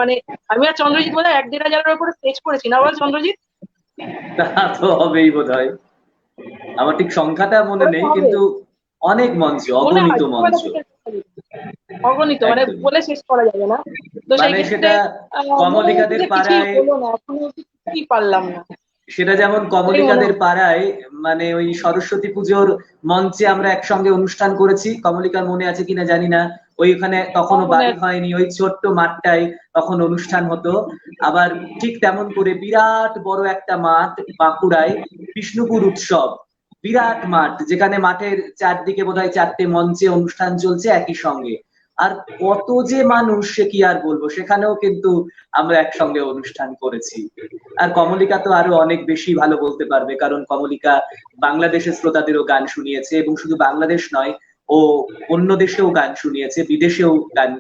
মানে আমি আর চন্দ্রজিৎ বোধ হয় 1-1.5 হাজারের উপরে স্টেজ করেছি না, বল চন্দ্রজিৎ? তা তো হবেই বোধহয়, আমার ঠিক সংখ্যাটা মনে করেছি নেই, হবে, কিন্তু অনেক মঞ্চ, মনে হয় অগণিত মঞ্চ। ছোটবেলা থেকে অগণিত, মানে একদম, বলে শেষ করা যাবে না। তো সেই মানে ক্ষেত্রে সেটা মনে হচ্ছে কমলিকাদের যে কিছুই পাড়ায়, হলো না, এখনো অব্দি কিছুই পারলাম না, সেটা যেমন এটাই মনে কমলিকাদের হচ্ছে। পাড়ায়, মানে ওই সরস্বতী পুজোর মঞ্চে আমরা একসঙ্গে অনুষ্ঠান করেছি, কমলিকার মনে আছে কিনা জানি না, ওইখানে তখনও বাড়ি হয়নি, ওই ছোট্ট মাঠটায় তখন অনুষ্ঠান হতো। আবার ঠিক তেমন করে বিরাট বড় একটা মাঠ বাঁকুড়ায়, বিষ্ণুপুর উৎসব, বিরাট মাঠ, যেখানে মাঠের চারদিকে বোধহয় 4টে মঞ্চে অনুষ্ঠান চলছে একই সঙ্গে। আর কত যে মানুষ, সে কি আর বলবো, সেখানেও কিন্তু আমরা একসঙ্গে অনুষ্ঠান করেছি। আর কমলিকা তো আরো অনেক বেশি ভালো বলতে পারবে, কারণ কমলিকা বাংলাদেশের শ্রোতাদেরও গান শুনিয়েছে, এবং শুধু বাংলাদেশ নয়, ও অন্য দেশেও গান শুনিয়েছে, বিদেশেও গান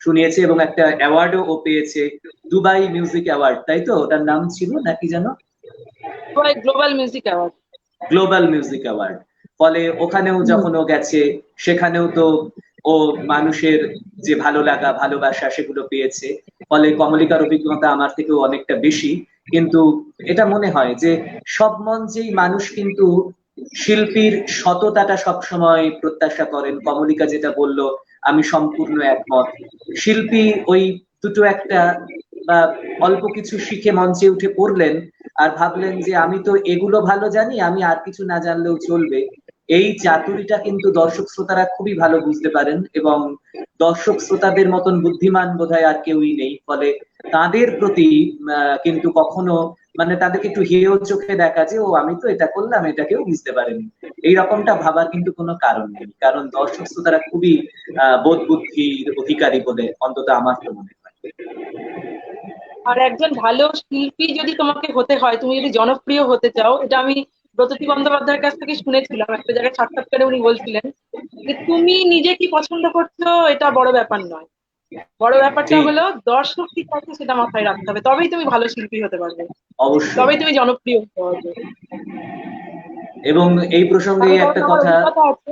শুনিয়েছে, এবং একটা অ্যাওয়ার্ডও ও পেয়েছে, দুবাই মিউজিক অ্যাওয়ার্ড, তাই তো ওটার নাম ছিল নাকি যেন? Global music award. Global music award. ফলে ওখানেও যখন ও গেছে, সেখানেও তো ও মানুষের যে ভালো লাগা ভালোবাসা সেগুলো পেয়েছে। ফলে কমলিকার অভিজ্ঞতা আমার থেকেও অনেকটা বেশি। কিন্তু এটা মনে হয় যে সব মঞ্চেই মানুষ কিন্তু শিল্পীর সততাটা সবসময় প্রত্যাশা করেন। কমলিকা যেটা বললো, আমি সম্পূর্ণ একমত। শিল্পী ওই দুটো একটা বা অল্প কিছু শিখে মঞ্চে উঠে পড়লেন, আর ভাবলেন যে আমি তো এগুলো ভালো জানি, আমি আর কিছু না জানলেও চলবে। এই চাতুরিটা কিন্তু দর্শক শ্রোতারা খুবই ভালো বুঝতে পারেন, এবং দর্শক শ্রোতাদের মতন বুদ্ধিমান বোধহয় আর কেউই নেই। ফলে তাদের প্রতি কিন্তু কখনো মানে তাদেরকে একটু হেয় চোখে দেখা, যে ও আমি তো এটা করলাম, এটা কেউ বুঝতে পারেনি, এই রকমটা ভাবার কিন্তু কোনো কারণ নেই। কারণ দর্শক শ্রোতারা খুবই বোধ বুদ্ধির অধিকারী বলে অন্তত আমার তো মনে হয়। আর একজন ভালো শিল্পী যদি তোমাকে হতে হয়, তুমি যদি জনপ্রিয় হতে চাও, এটা আমি ব্রততী বন্দ্যোপাধ্যায়ের কাছ থেকে শুনেছিলাম, একটা জায়গায় সাক্ষাৎকারে উনি বলছিলেন যে তুমি নিজে কি পছন্দ করছো এটা বড় ব্যাপার নয়, বড় ব্যাপারটা হলো দর্শক কি চাইছে সেটা মাথায় রাখতে হবে, তবেই তুমি ভালো শিল্পী হতে পারবে, অবশ্যই, তবেই তুমি জনপ্রিয় হতে পারবে। এবং এই প্রসঙ্গে একটা কথা আছে,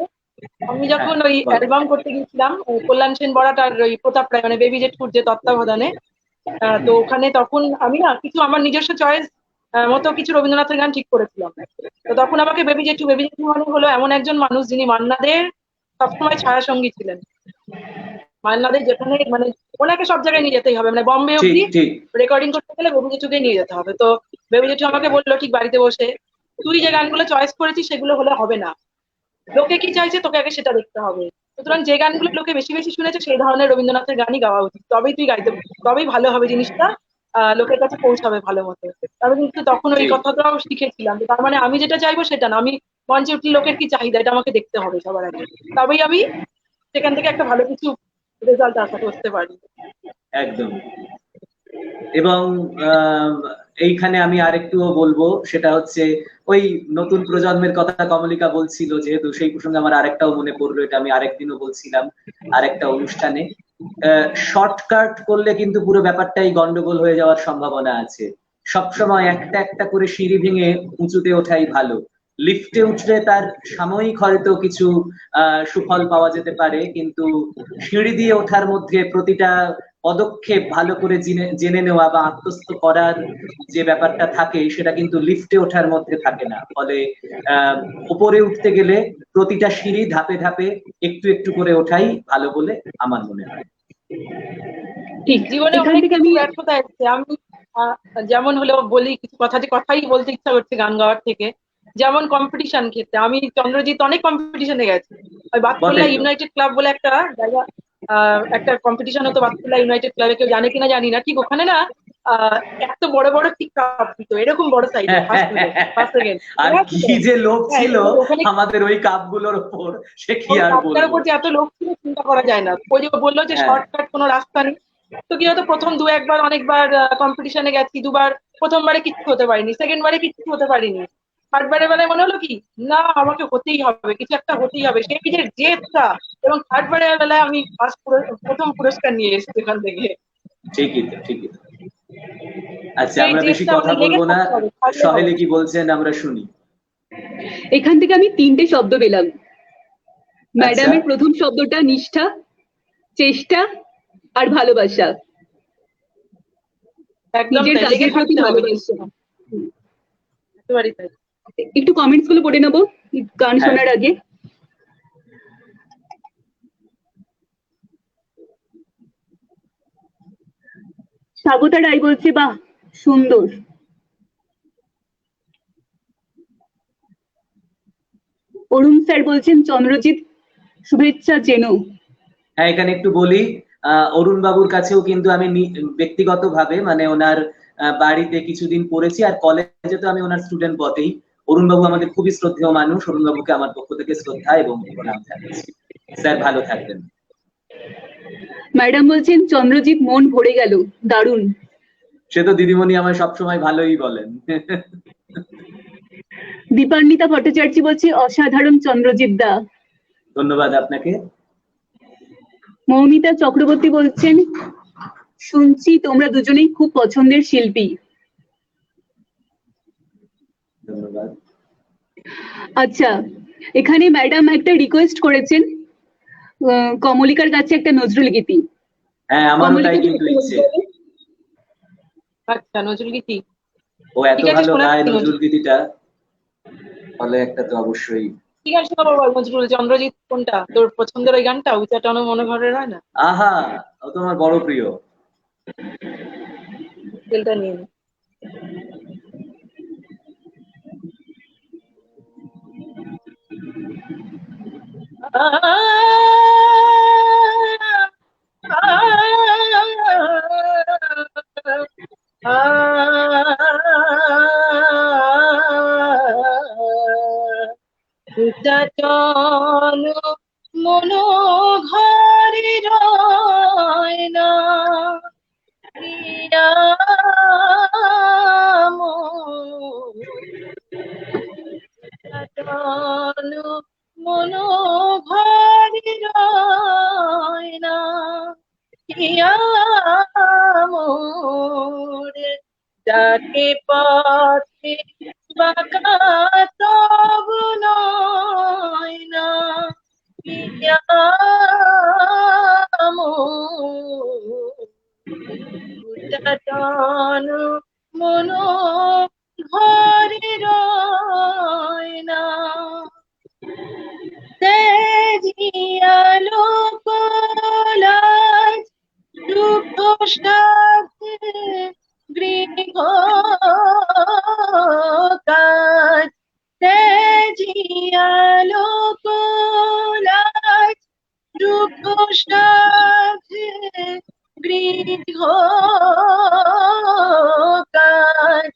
আমি যখন ওই অ্যালবাম করতে গেছিলাম কল্যাণ সেন বরাটার ওই প্রতাপ রায় মানে বেবি জেঠুর যে তত্ত্বাবধানে, তো ওখানে তখন আমি না কিছু আমার নিজস্ব চয়েস মতো কিছু রবীন্দ্রনাথের গান ঠিক করেছিলাম। তো তখন আমাকে বেবি জেঠু মানে হলো এমন একজন মানুষ যিনি মান্নাদের সবসময় ছায়া সঙ্গী ছিলেন। মান্নাদের যেখানে মানে ওনাকে সব জায়গায় নিয়ে যেতেই হবে, মানে বম্বে অব্দি রেকর্ডিং করতে গেলে বেবি জেঠুকে নিয়ে যেতে হবে। তো বেবি জেঠু আমাকে বললো ঠিক বাড়িতে বসে, তুই যে গানগুলো চয়েস করেছিস সেগুলো হলে হবে না, লোকে কি চাইছে তোকে আগে সেটা দেখতে হবে। সুতরাং যে গানগুলো লোকে বেশি বেশি শুনেছে সেই ধরনের রবীন্দ্রনাথের গানই গাওয়া উচিত, তবেই তুই গাইতে, তবেই ভালো হবে জিনিসটা, লোকের কাছে পৌঁছাবে ভালো মতো। আমি কিন্তু তখন ওই কথাটাও শিখেছিলাম, তার মানে আমি যেটা চাইবো সেটা না, আমি মঞ্চে উঠলে লোকের কি চাহিদা এটা আমাকে দেখতে হবে সবার আগে, তবেই আমি সেখান থেকে একটা ভালো কিছু রেজাল্ট আশা করতে পারি। একদম। এবং এইখানে আমি আরেকটুও বলবো, সেটা হচ্ছে ওই নতুন প্রজন্মের কথা কমলিকা বলছিল, যেহেতু সেই প্রসঙ্গে আমার আরেকটাও মনে পড়লো, এটা আমি আরেকদিনও বলছিলাম আরেকটা অনুষ্ঠানে। শর্টকাট করলে কিন্তু পুরো ব্যাপারটাই গন্ডগোল হয়ে যাওয়ার সম্ভাবনা আছে। সবসময় একটা একটা করে সিঁড়ি ভেঙে উঁচুতে ওঠাই ভালো। লিফটে উঠলে তার সাময়িক হয়তো কিছু সুফল পাওয়া যেতে পারে, কিন্তু সিঁড়ি দিয়ে ওঠার মধ্যে প্রতিটা পদক্ষেপ ভালো করে জেনে নেওয়া বা আত্মস্থ করার যে ব্যাপারটা থাকে, সেটা কিন্তু লিফটে ওঠার মধ্যে থাকে না। ফলে উপরে উঠতে গেলে প্রতিটা সিঁড়ি ধাপে ধাপে একটু একটু করে ওঠাই ভালো বলে আমার মনে হয়। ঠিক, জীবনে অনেক কিছু ব্যর্থতা এসেছে। আমি যেমন হলো বলি কিছু কথাই বলতে ইচ্ছা করছে গান গাওয়ার থেকে। যেমন কম্পিটিশন ক্ষেত্রে আমি চন্দ্রজিৎ অনেক কম্পিটিশনে গেছি। ওই বাতকুল্লা ইউনাইটেড ক্লাব বলে একটা জায়গা, একটা কম্পিটিশন হতো বাতকুল্লা ইউনাইটেড ক্লাবে, কেউ জানে কিনা জানি না, ঠিক ওখানে না এত বড় বড় ঠিক কাপ দিত, এরকম বড় সাইজের, ফার্স্ট সেকেন্ড। আর কি যে লোক ছিল আমাদের ওই কাপগুলোর উপর, সে কি আর বলবো, কাপটার উপর যে এত লোক ছিল চিন্তা করা যায় না। ওই যে বললো যে শর্টকাট কোনো রাস্তা নেই, তো কি হতো প্রথম দু একবার অনেকবার কম্পিটিশনে গেছি, দুবার প্রথমবারে কিছু হতে পারিনি, সেকেন্ড বারে কিছু হতে পারিনি, থার্ড বারের বেলায় মনে হলো কি না আমাকে হতেই হবে, কিছু একটা হতেই হবে, সেই নিজের জেদটা, এবং থার্ড বারের বেলায় আমি প্রথম পুরস্কার নিয়ে এসেছি এখান থেকে। ঠিকই তো, ঠিকই তো। আচ্ছা, আমরা বেশি কথা বলবো না, সহেলি কি বলছেন আমরা শুনি। এখান থেকে আমি 3টে শব্দ পেলাম। ম্যাডামের প্রথম শব্দটা নিষ্ঠা, চেষ্টা আর ভালোবাসা, নিজের কাজের প্রতি ভালোবাসা। একটু কমেন্টস গুলো পড়ে নেবো গান শোনার আগে। স্বাগতা রায় বলছে বাহ সুন্দর। অরুণ স্যার বলছেন চন্দ্রজিৎ শুভেচ্ছা জেনো। হ্যাঁ, এখানে একটু বলি, অরুণ বাবুর কাছেও কিন্তু আমি ব্যক্তিগতভাবে মানে ওনার বাড়িতে কিছুদিন পড়েছি, আর কলেজে তো আমি ওনার স্টুডেন্ট বটেই। অরুণ বাবু আমাদের খুবই শ্রদ্ধেয় মানুষ। অরুণ বাবুকে আমার পক্ষ থেকে শ্রদ্ধা এবং প্রণাম জানাচ্ছি। স্যার ভালো থাকবেন। ম্যাডাম বলছেন চন্দ্রজিৎ মন ভরে গেল, দারুণ। সে তো দিদিমণি আমায় সবসময় ভালোই বলেন। দীপান্বিতা ভট্টাচার্য বলছে অসাধারণ চন্দ্রজিৎ দা। ধন্যবাদ আপনাকে। মৌমিতা চক্রবর্তী বলছেন শুনছি তোমরা দুজনেই খুব পছন্দের শিল্পী। ধন্যবাদ। আচ্ছা, এখানে ম্যাডাম একটা রিকোয়েস্ট করেছেন কমলিকার কাছে একটা নজরুল গীতি। হ্যাঁ, আমারও তাই কিন্তু ইচ্ছে। আচ্ছা, নজরুল গীতি ও এত ভালো গায় নজরুল গীতিটা, ফলে একটা তো অবশ্যই। কি গান শোনাবো বল? নজরুল, চন্দ্রজিৎ কোনটা তোর পছন্দের? ওই গানটা উঁচা টানো মনে ঘরে হয় না? আহা, ও তোমার বড় প্রিয়। তেলটা নিয়ে নে। উচ্চাটন মনো ঘরে রয় না প্রিয়া উচ্চাটন মনো ঘরে রয় না প্রিয়া মোরে ডাকে পথে বাঁকা তবু নয় না প্রিয়া উচ্চাটন মনো ঘরে রয় না তেজিয়ালো কোলাজ দুঃখ সাথে গৃহ কাজ তেজিয়ালো কোলাজ দুঃখ সাথে গৃহ কাজ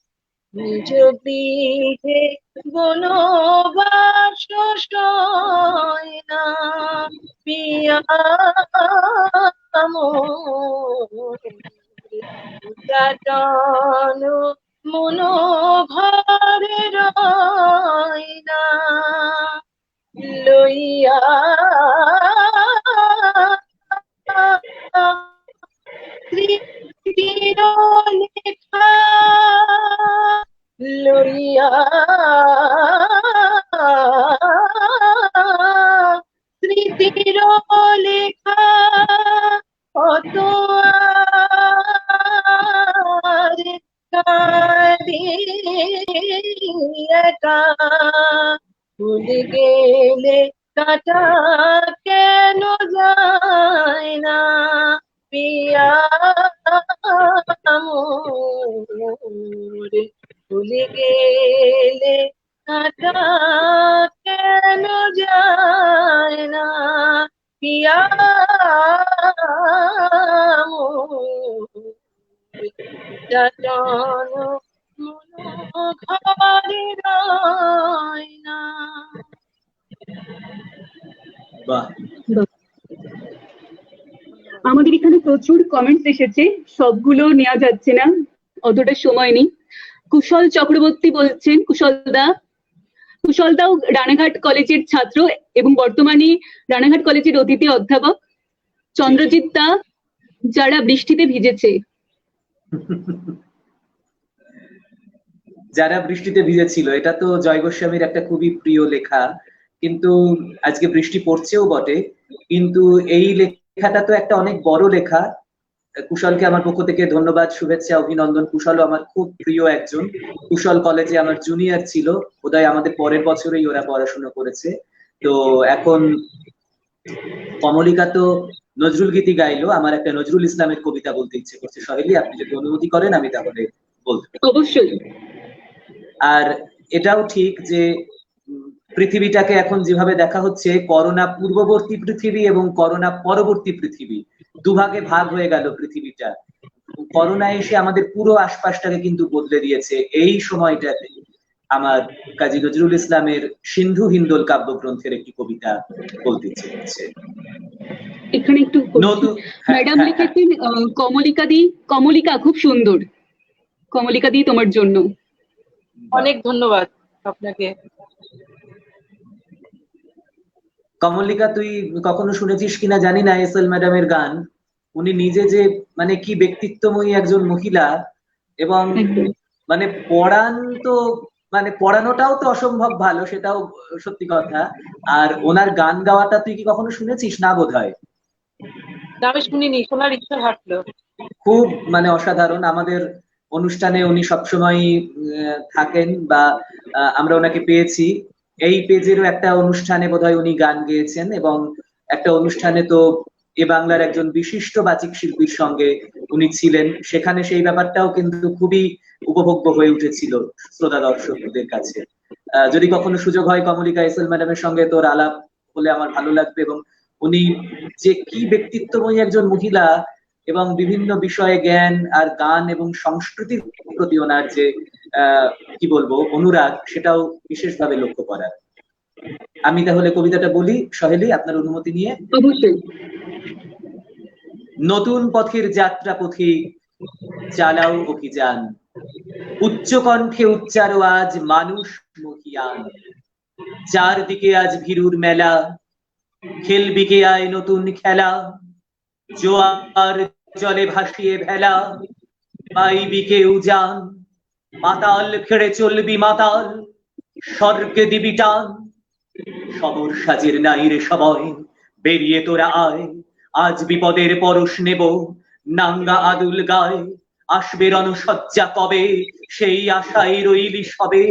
নিজ গৃহে বনবাস সয় না পিয়া উচ্চাটন মনো ঘরে রয় না লইয়া স্মৃতির লেখা লইয়া স্মৃতির লেখা কত একা ভুলে গেলে কাটা কেন যায় না পিয়া মোরে ভুলে গেলে কাটা কেন যায় না পিয়া উচ্চাটন মনো ঘরে রয় না। বাহ, আমাদের এখানে প্রচুর কমেন্টস এসেছে, সবগুলো নেওয়া যাচ্ছে না, অতটা সময় নেই। কুশল চক্রবর্তী বলছেন, কুশলদাও রানাঘাট কলেজের ছাত্র এবং বর্তমানে রানাঘাট কলেজের অতিথি অধ্যাপক। চন্দ্রজিৎ দা যারা বৃষ্টিতে ভিজেছে। যারা বৃষ্টিতে ভিজেছিল, এটা তো জয় গোস্বামীর একটা খুবই প্রিয় লেখা, কিন্তু আজকে বৃষ্টি পড়ছেও বটে, কিন্তু এই লেখাটা তো একটা অনেক বড় লেখা। কুশলকে আমার পক্ষ থেকে ধন্যবাদ, শুভেচ্ছা, অভিনন্দন। কুশলও আমার খুব প্রিয় একজন। কুশল কলেজে আমার জুনিয়র ছিল, বোধহয় আমাদের পরের বছরেই ওরা পড়াশোনা করেছে। তো এখন কমলিকা তো নজরুল গীতি গাইলো, আমার একটা নজরুল ইসলামের কবিতা বলতে ইচ্ছে করছে। সহেলি, আপনি যদি অনুমতি করেন আমি তাহলে বলতে। অবশ্যই। আর এটাও ঠিক যে পৃথিবীটাকে এখন যেভাবে দেখা হচ্ছে, করোনা পূর্ববর্তী পৃথিবী এবং করোনা পরবর্তী পৃথিবী, দুভাগে ভাগ হয়ে গেল পৃথিবীটা। করোনা এসে আমাদের পুরো আশপাশটাকে কিন্তু বদলে দিয়েছে। এই সময়টাতে আমার কাজী নজরুল ইসলামের সিন্ধু হিন্দোল কাব্যগ্রন্থের একটি কবিতা বলতে ইচ্ছে করছে। এখানে একটু ম্যাডাম লিখেছেন কমলিকা দি, কমলিকা খুব সুন্দর, কমলিকা দি তোমার জন্য অনেক ধন্যবাদ আপনাকে। কমলিকা, তুই কখনো শুনেছিস কিনা জানি না এসএল ম্যাডামের গান। উনি নিজে যে মানে কি ব্যক্তিত্বময়ী একজন মহিলা, এবং মানে পড়ান তো মানে পড়ানোটাও তো অসম্ভব ভালো, সেটাও সত্যি কথা। আর ওনার গান গাওয়াটা তুই কি কখনো শুনেছিস? না বোধহয়। না, আমি শুনিনি, শোনার ইচ্ছা থাকলো। খুব মানে অসাধারণ। আমাদের অনুষ্ঠানে উনি সবসময় থাকেন, বা আমরা ওনাকে পেয়েছি। এই পেজেরও একটা অনুষ্ঠানে বোধহয় উনি গান গেয়েছেন, এবং একটা অনুষ্ঠানে তো এ বাংলার একজন বিশিষ্ট বাচিক শিল্পীর সঙ্গে উনি ছিলেন। সেখানে সেই ব্যাপারটাও কিন্তু খুবই উপভোগ্য হয়ে উঠেছিল শ্রোতা দর্শকদের কাছে। যদি কখনো সুযোগ হয় কমলিকা, এসএল ম্যাডামের সঙ্গে তোর আলাপ হলে আমার ভালো লাগবে। এবং উনি যে কি ব্যক্তিত্বময়ী একজন মহিলা, এবং বিভিন্ন বিষয়ে জ্ঞান আর গান এবং সংস্কৃতির প্রতি ওনার যে কি বলবো অনুরাগ, সেটাও বিশেষভাবে লক্ষ্য করার। আমি তাহলে কবিতাটা বলি সহেলি, আপনার অনুমতি নিয়ে। অবশ্যই। নতুন পথের যাত্রা পথিক, চালাও অভিযান, উচ্চ কণ্ঠে উচ্চারো আজ মানুষ মহিয়ান। চারদিকে আজ ভীরুর মেলা, খেলবি কে আয় নতুন খেলা, জোয়ার জলে ভাসিয়ে ভেলা, পাইবি কে উজান। মাতাল ফেড়ে চলবি মাতাল, স্বর্গে দিবি টান। সবর সাজের নাই রে সবয়, বেরিয়ে তোরা আয়। আজ বিপদের পরশ নেব, নাঙ্গা আদুল গায়। আসবে রণসজ্জা কবে, সেই আশায় রইলি সবে।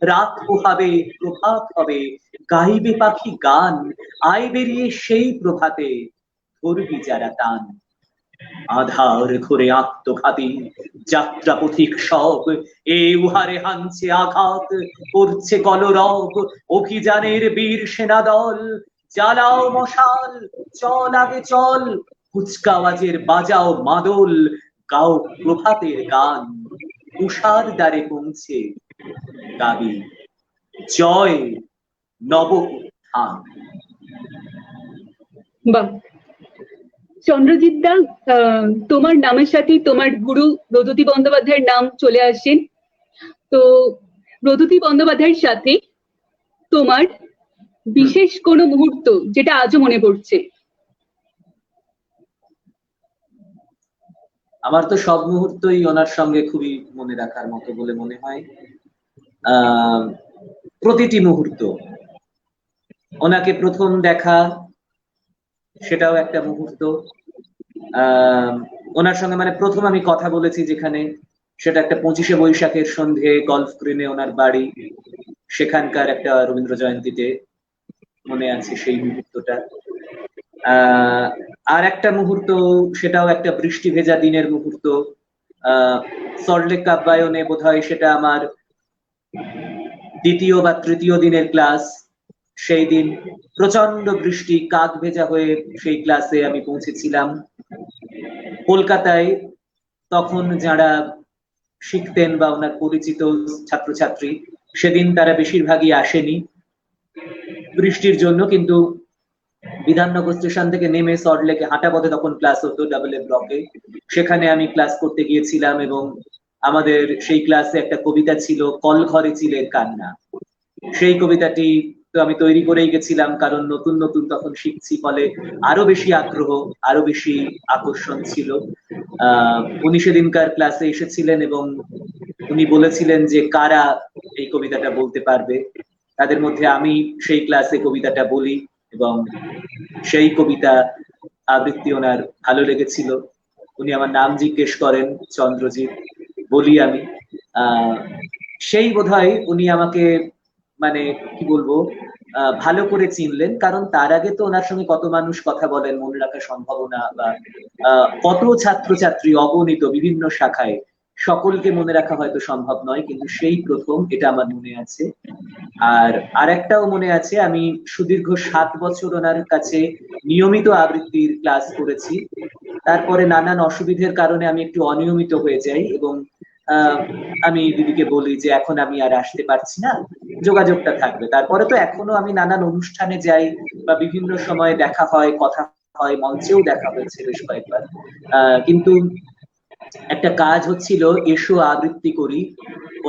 রাত পোহাবে, প্রভাত হবে, গাইবে পাখি গান। আয় বেরিয়ে সেই প্রভাতে, ধরবি যারা টান। আধার ঘুরে আত্মঘাতী যাত্রা পথিক সব, এ উহারে হানছে আঘাত, করছে কলরব। অভিযানের বীর সেনা দল, জ্বালাও মশাল, চল আগে চল। কুচকাওয়াজের বাজাও মাদল, গাও প্রভাতের গান। উষার দ্বারে পৌঁছে গাবি জয় নব উত্থান। বাহ, চন্দ্রজিৎ দা, তোমার নামের সাথে তোমার গুরু রদতী বন্দ্যোপাধ্যায়ের নাম চলে আসেন। তো রদতী বন্দ্যোপাধ্যায়ের সাথে তোমার বিশেষ কোনো মুহূর্ত যেটা আজও মনে পড়ছে? আমার তো সব মুহূর্তই ওনার সঙ্গে খুবই মনে রাখার মতো বলে মনে হয়। প্রতিটি মুহূর্ত, ওনাকে প্রথম দেখা সেটাও একটা মুহূর্ত। ওনার সঙ্গে মানে প্রথম আমি কথা বলেছি যেখানে, সেটা একটা 25শে বৈশাখের সন্ধে, গলফ গ্রিনে ওনার বাড়ি, সেখানকার একটা রবীন্দ্র জয়ন্তীতে মনে আছে সেই মুহূর্তটা। আর একটা মুহূর্ত, সেটাও একটা বৃষ্টি ভেজা দিনের মুহূর্ত। সল্টলেক কাব্যায়নে বোধহয় সেটা আমার দ্বিতীয় বা তৃতীয় দিনের ক্লাস। সেই দিন প্রচন্ড বৃষ্টি, কাক ভেজা হয়ে সেই ক্লাসে আমি পৌঁছেছিলাম। কলকাতায় তখন যারা শিখতেন বা ওনার পরিচিত ছাত্রছাত্রী, সেদিন তারা বেশিরভাগই আসেনি বৃষ্টির জন্য। কিন্তু বিধাননগর স্টেশন থেকে নেমে সল্টলেকে হাঁটা পথে তখন ক্লাস হতো ডাবল এ ব্লকে, সেখানে আমি ক্লাস করতে গিয়েছিলাম। এবং আমাদের সেই ক্লাসে একটা কবিতা ছিল, কল ঘরে চিলের কান্না। সেই কবিতাটি তো আমি তৈরি করেই গেছিলাম, কারণ নতুন নতুন তখন শিখছি, ফলে আরো বেশি আগ্রহ, আরো বেশি আকর্ষণ ছিল। উনি সেদিনকার ক্লাসে এসেছিলেন এবং উনি বলেছিলেন যে কারা এই কবিতাটা বলতে পারবে। তাদের মধ্যে আমি সেই ক্লাসে কবিতাটা বলি, এবং সেই কবিতা আবৃত্তি ওনার ভালো লেগেছিল। উনি আমার নাম জিজ্ঞেস করেন, চন্দ্রজিৎ বলি আমি। সেই বোধহয় উনি আমাকে মানে কি বলবো ভালো করে চিনলেন, কারণ তার আগে তো ওনার সঙ্গে কত মানুষ কথা বলেন, মনে রাখা সম্ভাবনা, বা কত ছাত্রছাত্রী অগণিত বিভিন্ন শাখায় সকলকে মনে রাখা হয়তো সম্ভব নয়, কিন্তু সেই প্রথম এটা আমার মনে আছে। আর আরেকটাও মনে আছে, আমি সুদীর্ঘ 7 বছর ওনার কাছে নিয়মিত আবৃত্তির ক্লাস করেছি। তারপরে নানান অসুবিধার কারণে আমি একটু অনিয়মিত হয়ে যাই এবং আমি দিদিকে বলি যে এখন আমি আর আসতে পারছি না, যোগাযোগটা থাকবে। তারপরে তো এখনো আমি নানান অনুষ্ঠানে যাই বা বিভিন্ন সময় দেখা হয়, কথা হয়, মঞ্চেও দেখা হয়েছে বেশ কয়েকবার। কিন্তু একটা কাজ হচ্ছিল এসো আবৃত্তি করি,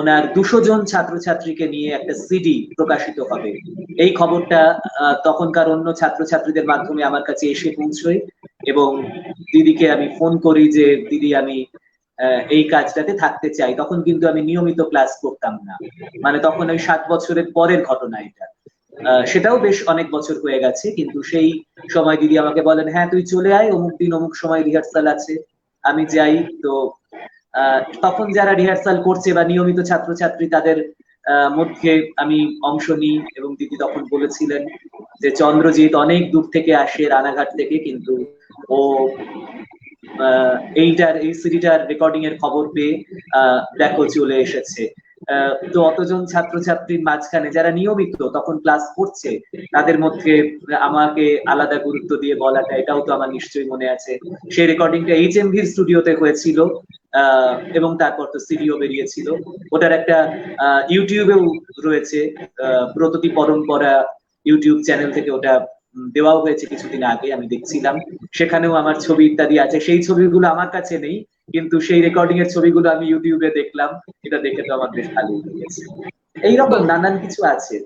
ওনার 200 জন ছাত্রছাত্রীকে নিয়ে একটা সিডি প্রকাশিত হবে। এই খবরটা তখনকার অন্য ছাত্রছাত্রীদের মাধ্যমে আমার কাছে এসে পৌঁছয় এবং দিদিকে আমি ফোন করি যে দিদি আমি এই কাজটাতে থাকতে চাই। তখন কিন্তু আমি নিয়মিত ক্লাস করতাম না, মানে তখন ওই 7 বছরের পরের ঘটনা এটা। সেটাও বেশ অনেক বছর হয়ে গেছে, কিন্তু সেই সময় দিদি আমাকে বলেন হ্যাঁ তুই চলে আয়, অমুক দিন অমুক সময় রিহার্সাল আছে। আমি যাই। তো তখন যারা রিহার্সাল করছে বা নিয়মিত ছাত্রছাত্রী তাদের মধ্যে আমি অংশ নিই এবং দিদি তখন বলেছিলেন যে চন্দ্রজিৎ অনেক দূর থেকে আসে, রানাঘাট থেকে, কিন্তু ও এই সিডিটার রেকর্ডিং এর খবর পেয়ে দেখো চলে এসেছে। তো অতজন ছাত্রছাত্রীর মাঝখানে যারা নিয়মিত তখন ক্লাস করছে তাদের মধ্যে আমাকে আলাদা গুরুত্ব দিয়ে বলাটা, এটাও তো আমার নিশ্চয়ই মনে আছে। সেই রেকর্ডিংটা HMVর স্টুডিওতে হয়েছিল এবং তারপর তো সিডিও বেরিয়েছিল। ওটার একটা ইউটিউবেও রয়েছে, ব্রততী পরম্পরা ইউটিউব চ্যানেল থেকে ওটা দেওয়াও হয়েছে কিছুদিন আগে, আমি দেখছিলাম। সেখানেও আমার ছবি ইত্যাদি আছে। সেই ছবিগুলো আমার কাছে নেই, কিন্তু সেই রেকর্ডিং এর ছবিগুলো আমি ইউটিউবে দেখলাম। এটা দেখে তো আমার বেশ ভালোই লেগেছে। এইরকম নানান কিছু আছে।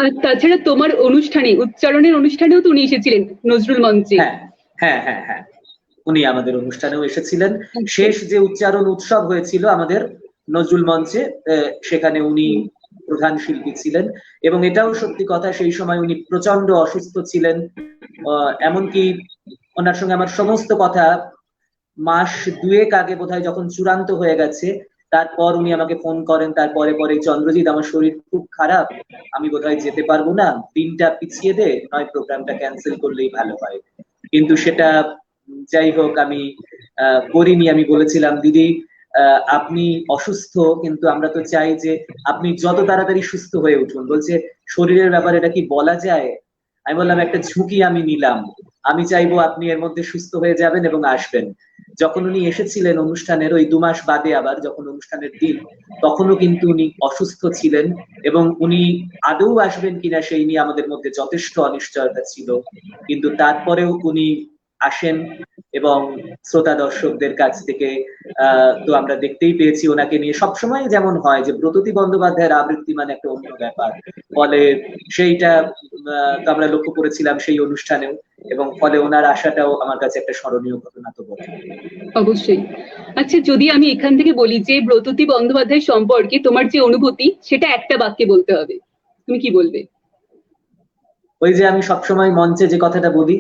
আর তাছাড়া তোমার অনুষ্ঠানে, উচ্চারণের অনুষ্ঠানেও তো উনি এসেছিলেন নজরুল মঞ্চে। হ্যাঁ হ্যাঁ হ্যাঁ হ্যাঁ, উনি আমাদের অনুষ্ঠানেও এসেছিলেন। শেষ যে উচ্চারণ উৎসব হয়েছিল আমাদের নজরুল মঞ্চে, সেখানে উনি প্রধান শিল্পী ছিলেন। এবং এটাও সত্যি কথা, সেই সময় উনি প্রচন্ড অসুস্থ ছিলেন। এমনকি ওনার সঙ্গে আমার সমস্ত কথা মাস 2 আগে বোধহয় যখন চূড়ান্ত হয়ে গেছে, তারপর উনি আমাকে ফোন করেন তারপরে পরে, চন্দ্রজিৎ আমার শরীর খুব খারাপ, আমি বোধহয় যেতে পারবো না, দিনটা পিছিয়ে দে, নয় প্রোগ্রামটা ক্যান্সেল করলেই ভালো হয়। কিন্তু সেটা যাই হোক আমি করিনি। আমি বলেছিলাম দিদি আপনি অসুস্থ, কিন্তু আমরা তো চাই যে আপনি যত তাড়াতাড়ি সুস্থ হয়ে উঠুন। বলছে শরীরের ব্যাপারে এটা কি বলা যায়? আমি বললাম একটা ঝুঁকি আমি নিলাম, আমি চাইবো আপনি এর মধ্যে সুস্থ হয়ে যাবেন এবং আসবেন। যখন উনি এসেছিলেন অনুষ্ঠানের ওই 2 মাস বাদে, আবার যখন অনুষ্ঠানের দিন, তখনও কিন্তু উনি অসুস্থ ছিলেন এবং উনি আদৌ আসবেন কিনা সেই নিয়ে আমাদের মধ্যে যথেষ্ট অনিশ্চয়তা ছিল। কিন্তু তারপরেও উনি আসেন এবং শ্রোতা দর্শকদের কাছ থেকে তো আমরা দেখতেই পেয়েছি ওনাকে নিয়ে সবসময় যেমন হয় যে ব্রততী বন্দ্যোপাধ্যায়ের আবৃত্তি মানে একটা অন্য ব্যাপার। ফলে সেইটা তো আমরা লক্ষ্য করেছিলাম সেই অনুষ্ঠানেও, এবং ফলে ওনার আসাটাও আমার কাছে একটা স্মরণীয় ঘটনা তো বটে। অবশ্যই। আচ্ছা, যদি আমি এখান থেকে বলি যে ব্রততী বন্দ্যোপাধ্যায় সম্পর্কে তোমার যে অনুভূতি, সেটা একটা বাক্যে বলতে হবে, তুমি কি বলবে? ওই যে আমি সবসময় মঞ্চে যে কথাটা বলি,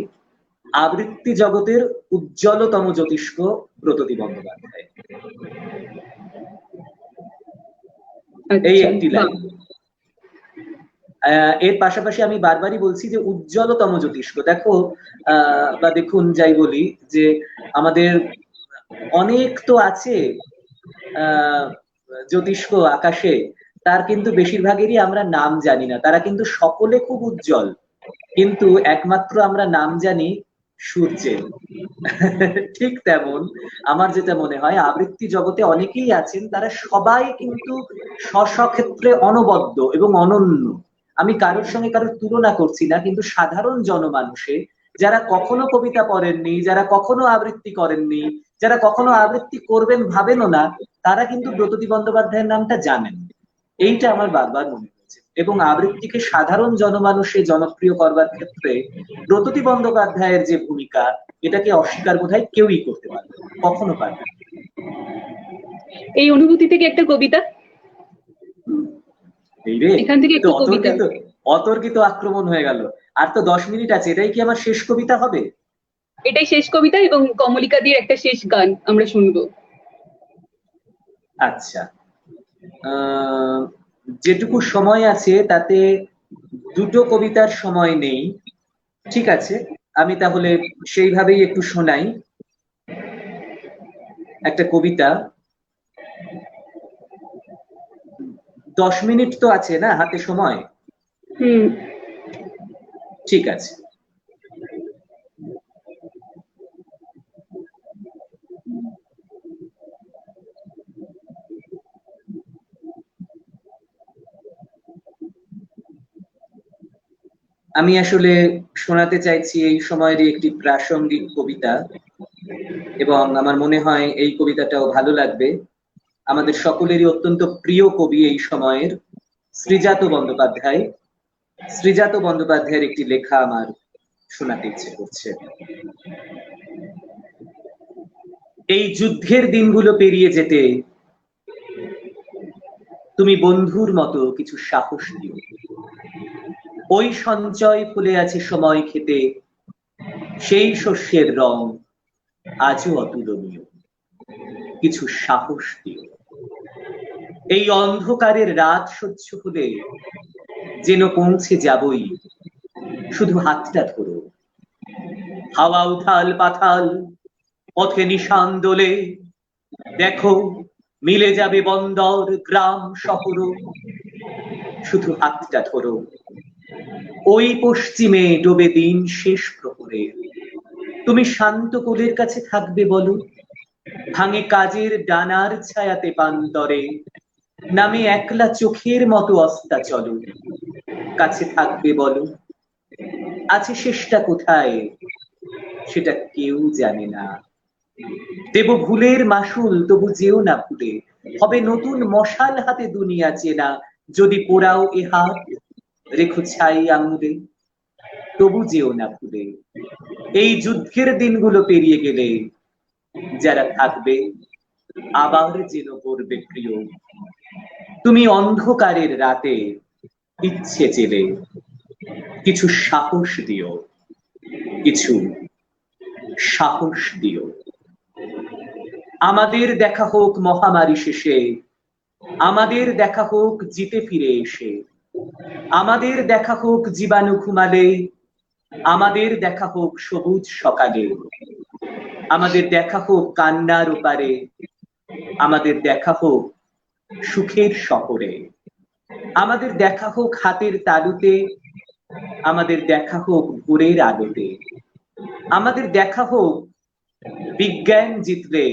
আবৃত্তি জগতের উজ্জ্বলতম জ্যোতিষ্ক ব্রততী বন্দ্যোপাধ্যায়। এই একটি লাইন। এর পাশাপাশি আমি বারবারই বলছি যে উজ্জ্বলতম জ্যোতিষ্ক। দেখো বা দেখুন যাই বলি, যে আমাদের অনেক তো আছে জ্যোতিষ্ক আকাশে, তার কিন্তু বেশিরভাগেরই আমরা নাম জানি না। তারা কিন্তু সকলে খুব উজ্জ্বল, কিন্তু একমাত্র আমরা নাম জানি সূর্যের। ঠিক তেমন আমার যেটা মনে হয়, আবৃত্তি জগতে অনেকেই আছেন, তারা সবাই কিন্তু স্বস্বক্ষেত্রে অনবদ্য এবং অনন্য। আমি কারোর সঙ্গে কারোর তুলনা করছি না, কিন্তু সাধারণ জনমানুষে যারা কখনো কবিতা পড়েননি, যারা কখনো আবৃত্তি করেননি, যারা কখনো আবৃত্তি করবেন ভাবেনও না, তারা কিন্তু ব্রততী বন্দ্যোপাধ্যায়ের নামটা জানেন। এইটা আমার বারবার মনে হয়েছে। এবং আবৃত্তিকে সাধারণ জনমানুষে জনপ্রিয় করবার ক্ষেত্রে ব্রততী বন্দ্যোপাধ্যায়ের যে ভূমিকা, এটাকে অস্বীকার বোধহয় কেউই করতে পারবে না, কখনো পারবে না। এই অনুভূতি থেকে একটা কবিতা, এই রে, এখান থেকে একটু কবিতা। অতর্কিত আক্রমণ হয়ে গেল। আর তো 10 মিনিট আছে, এটাই কি আমার শেষ কবিতা হবে? এটাই শেষ কবিতা এবং কমলিকা দিয়ে একটা শেষ গান আমরা শুনবো। আচ্ছা, যেটুকু সময় আছে তাতে 2টো কবিতার সময় নেই। ঠিক আছে, আমি তাহলে সেইভাবেই একটু শোনাই একটা কবিতা। 10 মিনিট তো আছে না হাতে সময়? হুম। ঠিক আছে। আমি আসলে শোনাতে চাইছি এই সময়েরই একটি প্রাসঙ্গিক কবিতা, এবং আমার মনে হয় এই কবিতাটাও ভালো লাগবে। আমাদের সকলেরই অত্যন্ত প্রিয় কবি এই সময়ের শ্রীজাত বন্দ্যোপাধ্যায়। শ্রীজাত বন্দ্যোপাধ্যায়ের একটি লেখা আমার শোনাতে ইচ্ছে করছে। এই যুদ্ধের দিনগুলো পেরিয়ে যেতে তুমি বন্ধুর মতো কিছু সাহস দিও। ওই সঞ্চয় ফুলে আছে সময় খেতে, সেই শস্যের রং আজও অতুলনীয়। কিছু সাহস দিও। এই অন্ধকারের রাত সহ্য হলে যেন পৌঁছে যাবই, শুধু হাতটা ধরো। হাওয়া উথাল পাথাল, পথে নিশান দোলে, দেখো মিলে যাবে বন্দর গ্রাম শহর। শুধু হাতটা ধরো। ওই পশ্চিমে ডোবে দিন শেষ প্রহরে, তুমি শান্ত কোলের কাছে থাকবে বলো। ভাঙে কাজের ডানার ছায়াতে পান্তরে, নামে একলা চোখের মতো অস্তা চলো। কাছে থাকবে বলো। আছে শেষটা কোথায় সেটা কেউ জানে না। দেব ভুলের মাসুল তবু যেও না ভুলে, হবে নতুন মশাল হাতে দুনিয়া চেনা। যদি পোড়াও এ হাত রেখো ছাই আঙুলে, তবু যেও না ভুলে। এই যুদ্ধের দিনগুলো পেরিয়ে গেলে যারা থাকবে আবার যেন করবে প্রিয়। তুমি অন্ধকারের রাতে ইচ্ছে চেলে কিছু সাহস দিও, কিছু সাহস দিও। আমাদের দেখা হোক মহামারী শেষে, আমাদের দেখা হোক জিতে ফিরে এসে, আমাদের দেখা হোক জীবাণু ঘুমালে, আমাদের দেখা হোক সবুজ সকালে, আমাদের দেখা হোক কান্নার ওপারে, আমাদের দেখা হোক সুখের শহরে, আমাদের দেখা হোক হাতের তালুতে, আমাদের দেখা হোক ভোরের আলোতে, আমাদের দেখা হোক বিজ্ঞান জিতলে,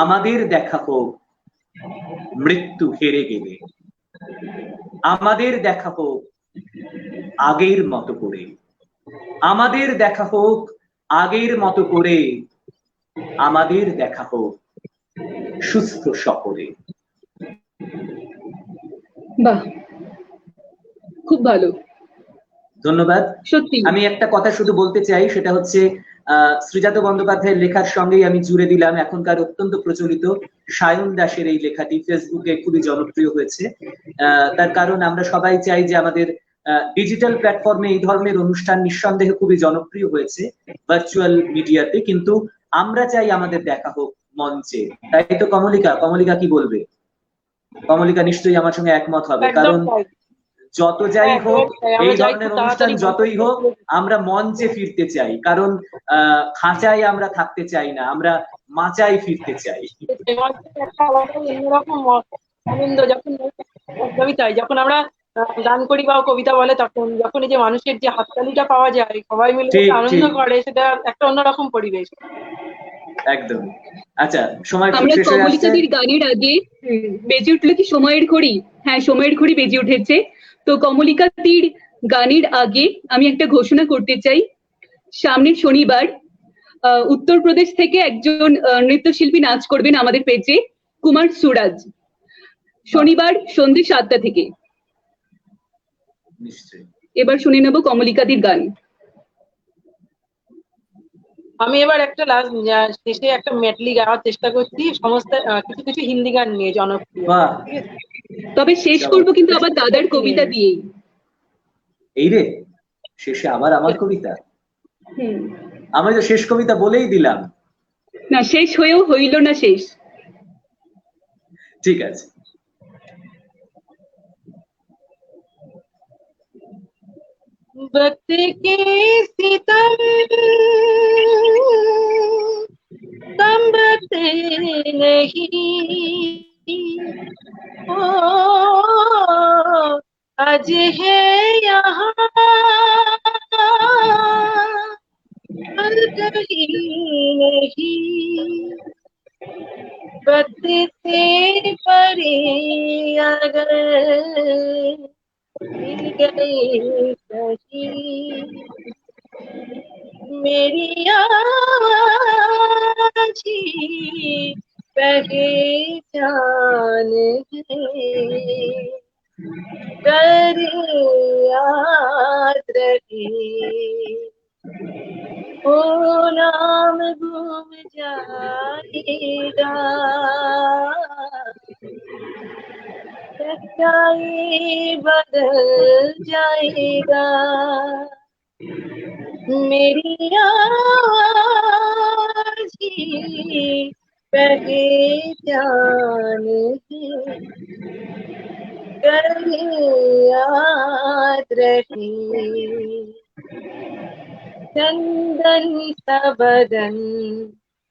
আমাদের দেখা হোক মৃত্যু হেরে গেলে, আমাদের দেখা হোক আগের মতো করে, আমাদের দেখা হোক আগের মতো করে, আমাদের দেখা হোক সুস্থ শহরে। বাহ, খুব ভালো। ধন্যবাদ। সত্যি আমি একটা কথা শুধু বলতে চাই, সেটা হচ্ছে শ্রীজাত বন্দ্যোপাধ্যায়ের লেখার সঙ্গেই আমি জুড়ে দিলাম এখনকার অত্যন্ত প্রচলিত সায়ন দাসের এই লেখাটি। ফেসবুকে খুবই জনপ্রিয় হয়েছে। তার কারণ আমরা সবাই চাই যে আমাদের ডিজিটাল প্ল্যাটফর্মে এই ধরনের অনুষ্ঠান নিঃসন্দেহে খুবই জনপ্রিয় হয়েছে ভার্চুয়াল মিডিয়াতে, কিন্তু আমরা চাই আমাদের দেখা হোক মঞ্চে। তাই তো কমলিকা? কমলিকা কি বলবে? কমলিকা নিশ্চয়ই আমার সঙ্গে একমত হবে, কারণ যত যাই হোক এই ধরনের অনুষ্ঠান যতই হোক আমরা মঞ্চে ফিরতে চাই, কারণ খাঁচায় আমরা থাকতে চাই না, আমরা মাচায় ফিরতে চাই। অন্যরকম আনন্দ যখন কবিতায় যখন আমরা গান করি বা কবিতা বলে, তখন যখন এই যে মানুষের যে হাততালিটা পাওয়া যায়, সবাই মিলে আনন্দ করে, সেটা একটা অন্যরকম পরিবেশ। একদম। আচ্ছা, সময় আমরা শেষ হয়ে আসছে। কমলিকাদির গানের আগে বেজে উঠলো কি সময়ের ঘড়ি? হ্যাঁ, সময়ের ঘড়ি বেজে উঠেছে। তো কমলিকাদির গানের আগে আমি একটা ঘোষণা করতে চাই। সামনের শনিবার উত্তরপ্রদেশ থেকে একজন নৃত্যশিল্পী নাচ করবেন আমাদের পেজে, কুমার সুরাজ। শনিবার সন্ধ্যে 7টা থেকে। নিশ্চয়ই। এবার শুনে নেব কমলিকাদির গান। আমি এবার একটা শেষে একটা মেডলি গাওয়ার চেষ্টা করছি, সমস্ত কিছু কিছু হিন্দি গান নিয়ে জনপ্রিয়। তবে শেষ করব কিন্তু আবার দাদার কবিতা দিয়েই। এই রে, শেষে আবার আমার কবিতা? আমি তো শেষ কবিতা বলেই দিলাম। না, শেষ হয়েও হইল না শেষ। ঠিক আছে। वक्त के सितम थमते नहीं, ओ आज है यहाँ कल कहीं नहीं, वक्त से परे अगर मिल गए सही, मेरी आज ही पहचान है, कर याद रहे, ओ नाम गुम जाएगा, सच्चाई बदल जाएगा, मेरी आज ही पहचान है, कर याद रहे, चंदन सा बदन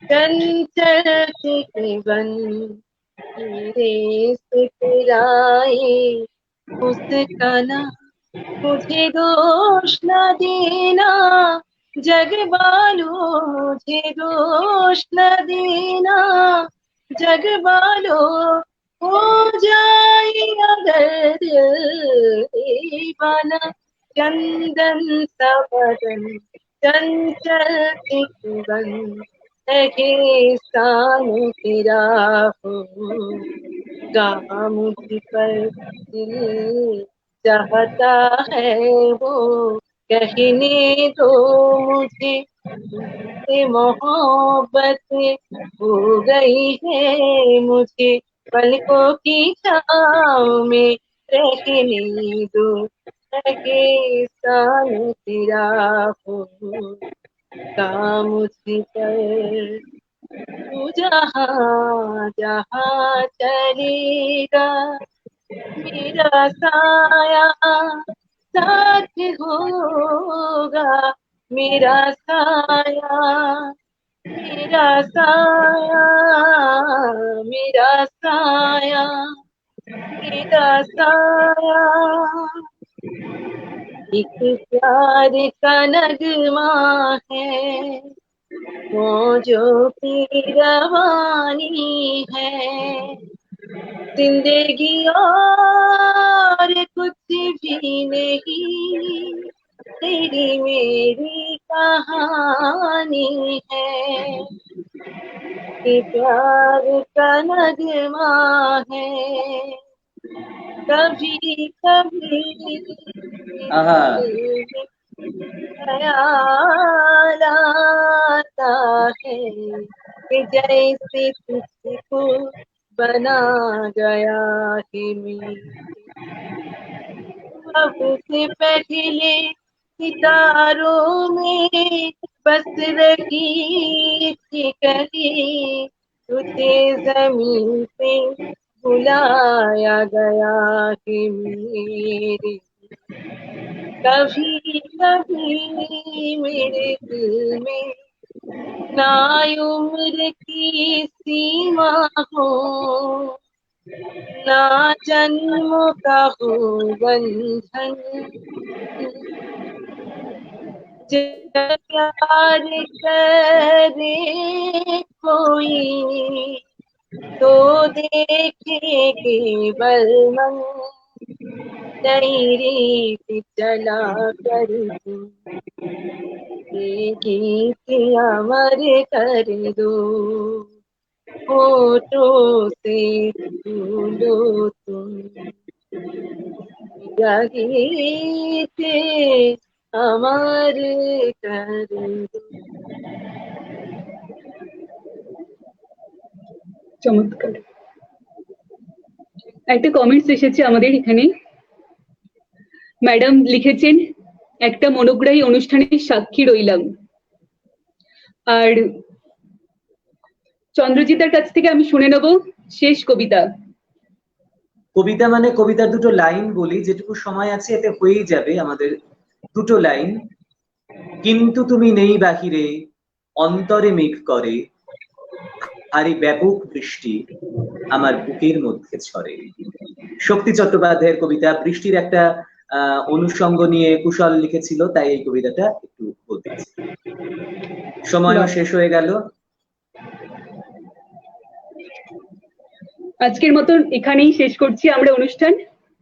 चंचल के बन, मेरे से टकराए उसका ना, मुझे दोष न देना जग वालों, मुझे दोष न देना जग वालों, हो जाए अगर दीवाना, चंदन सा बदन चंचल के बन, है सानों तेरा हो मुझ पर दिल चाहता है वो, कहने दो मुझे तुमसे मोहब्बत हो गई है, मुझे पलकों की छाँव में रहने दो, लगे सानों तेरा होगा मुझ पर, तू जहाँ जहाँ चलेगा मेरा साया साथ होगा, मेरा साया मेरा साया मेरा साया मेरा साया, एक प्यार का नगमा है, मौजों की रवानी है, जिंदगी और कुछ भी नहीं, तेरी मेरी कहानी है, ये प्यार का नगमा है, कभी कभी ख्याल आता है कि जैसे तुझको बना गया है मैं, अब से पहले सितारों में बस रही थी कहीं, तुझे जमीन पे बुलाया गया है मेरे, कभी कभी मेरे दिल में ना उम्र की सीमा हो, ना जन्म का हो बंधन, जब प्यार करे कोई तो देखे केवल मन, नई रीत चला कर ये गीत अमर कर दो, होठों से भूलो तुम गीत अमर कर दो। চমৎকার। একটা কমেন্টস এসেছে আমাদের এখানে, ম্যাডাম লিখেছেন একটা মনোগ্রাহী অনুষ্ঠানের সাক্ষী রইলাম। আর চন্দ্রজিতার কাছ থেকে আমি শুনে নেব শেষ কবিতা। কবিতা মানে কবিতার দুটো লাইন বলি, যেটুকু সময় আছে এতে হয়েই যাবে আমাদের। দুটো লাইন, কিন্তু তুমি নেই বাহিরে অন্তরে মেঘ করে, আর এই ব্যাপক বৃষ্টি আমার বুকের মধ্যে ছড়ে। শক্তি চট্টোপাধ্যায়ের কবিতা। বৃষ্টির একটা অনুষঙ্গ নিয়ে কুশল লিখেছিল, তাই এই কবিতাটা একটু বলতে চাই। সময়ও শেষ হয়ে গেল। আজকের মতন এখানেই শেষ করছি আমরা অনুষ্ঠান।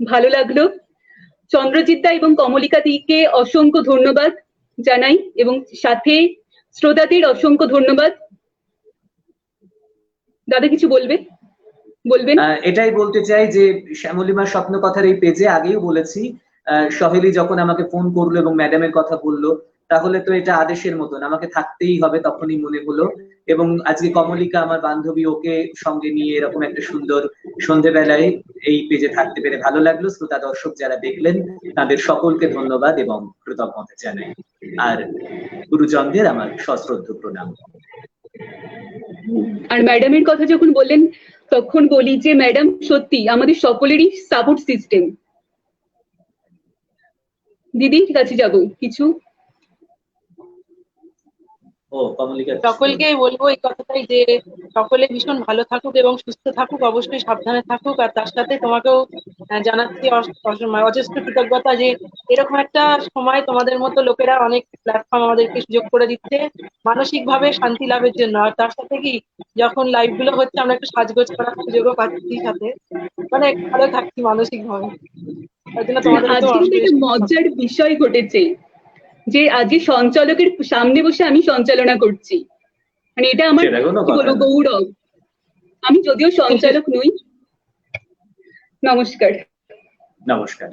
ভালো লাগলো। চন্দ্রজিৎ দা এবং কমলিকা দিকে অসংখ্য ধন্যবাদ জানাই, এবং সাথে শ্রোতাদের অসংখ্য ধন্যবাদ। দাদা কিছু বলবেন? এটাই বলতে চাই যে শ্যামলিমার স্বপ্ন কথার এই পেজে আগেও বলেছি, সহেলি যখন আমাকে ফোন করলো এবং ম্যাডামের কথা বললো, তাহলে তো এটা আদেশের মতন, আমাকে থাকতেই হবে, তখনই মনে হলো। এবং আজকে কমলিকা আমার বান্ধবী, ওকে সঙ্গে নিয়ে এরকম একটা সুন্দর সন্ধেবেলায় এই পেজে থাকতে পেরে ভালো লাগলো। শ্রোতা দর্শক যারা দেখলেন তাদের সকলকে ধন্যবাদ এবং কৃতজ্ঞতা জানাই, আর গুরুজনদের আমার সশ্রদ্ধ প্রণাম। আর ম্যাডামের কথা যখন বললেন তখন বলি যে ম্যাডাম সত্যি আমাদের সকলেরই সাপোর্ট সিস্টেম। দিদির কাছে যাব কিছু। সকলকে বলবো এই কথাটাই যে সকলে ভীষণ ভালো থাকুক এবং সুস্থ থাকুক, অবশ্যই সাবধানে থাকুক। আর তার সাথে তোমাকেও জানাচ্ছি অজস্র কৃতজ্ঞতা যে এরকম একটা সময় তোমাদের মতো লোকেরা অনেক প্ল্যাটফর্ম আমাদেরকে সুযোগ করে দিচ্ছে মানসিক ভাবে শান্তি লাভের জন্য। আর তার সাথে কি যখন লাইভ গুলো হচ্ছে আমরা একটু সাজগোজ করার সুযোগও পাচ্ছি, সাথে মানে ভালো থাকছি মানসিক ভাবে। তার জন্য তোমাদের একটা মজার বিষয় ঘটেছে যে আজকে সঞ্চালকের সামনে বসে আমি সঞ্চালনা করছি, মানে এটা আমার কি বলবো গৌরব। আমি যদিও সঞ্চালক নই। নমস্কার। নমস্কার।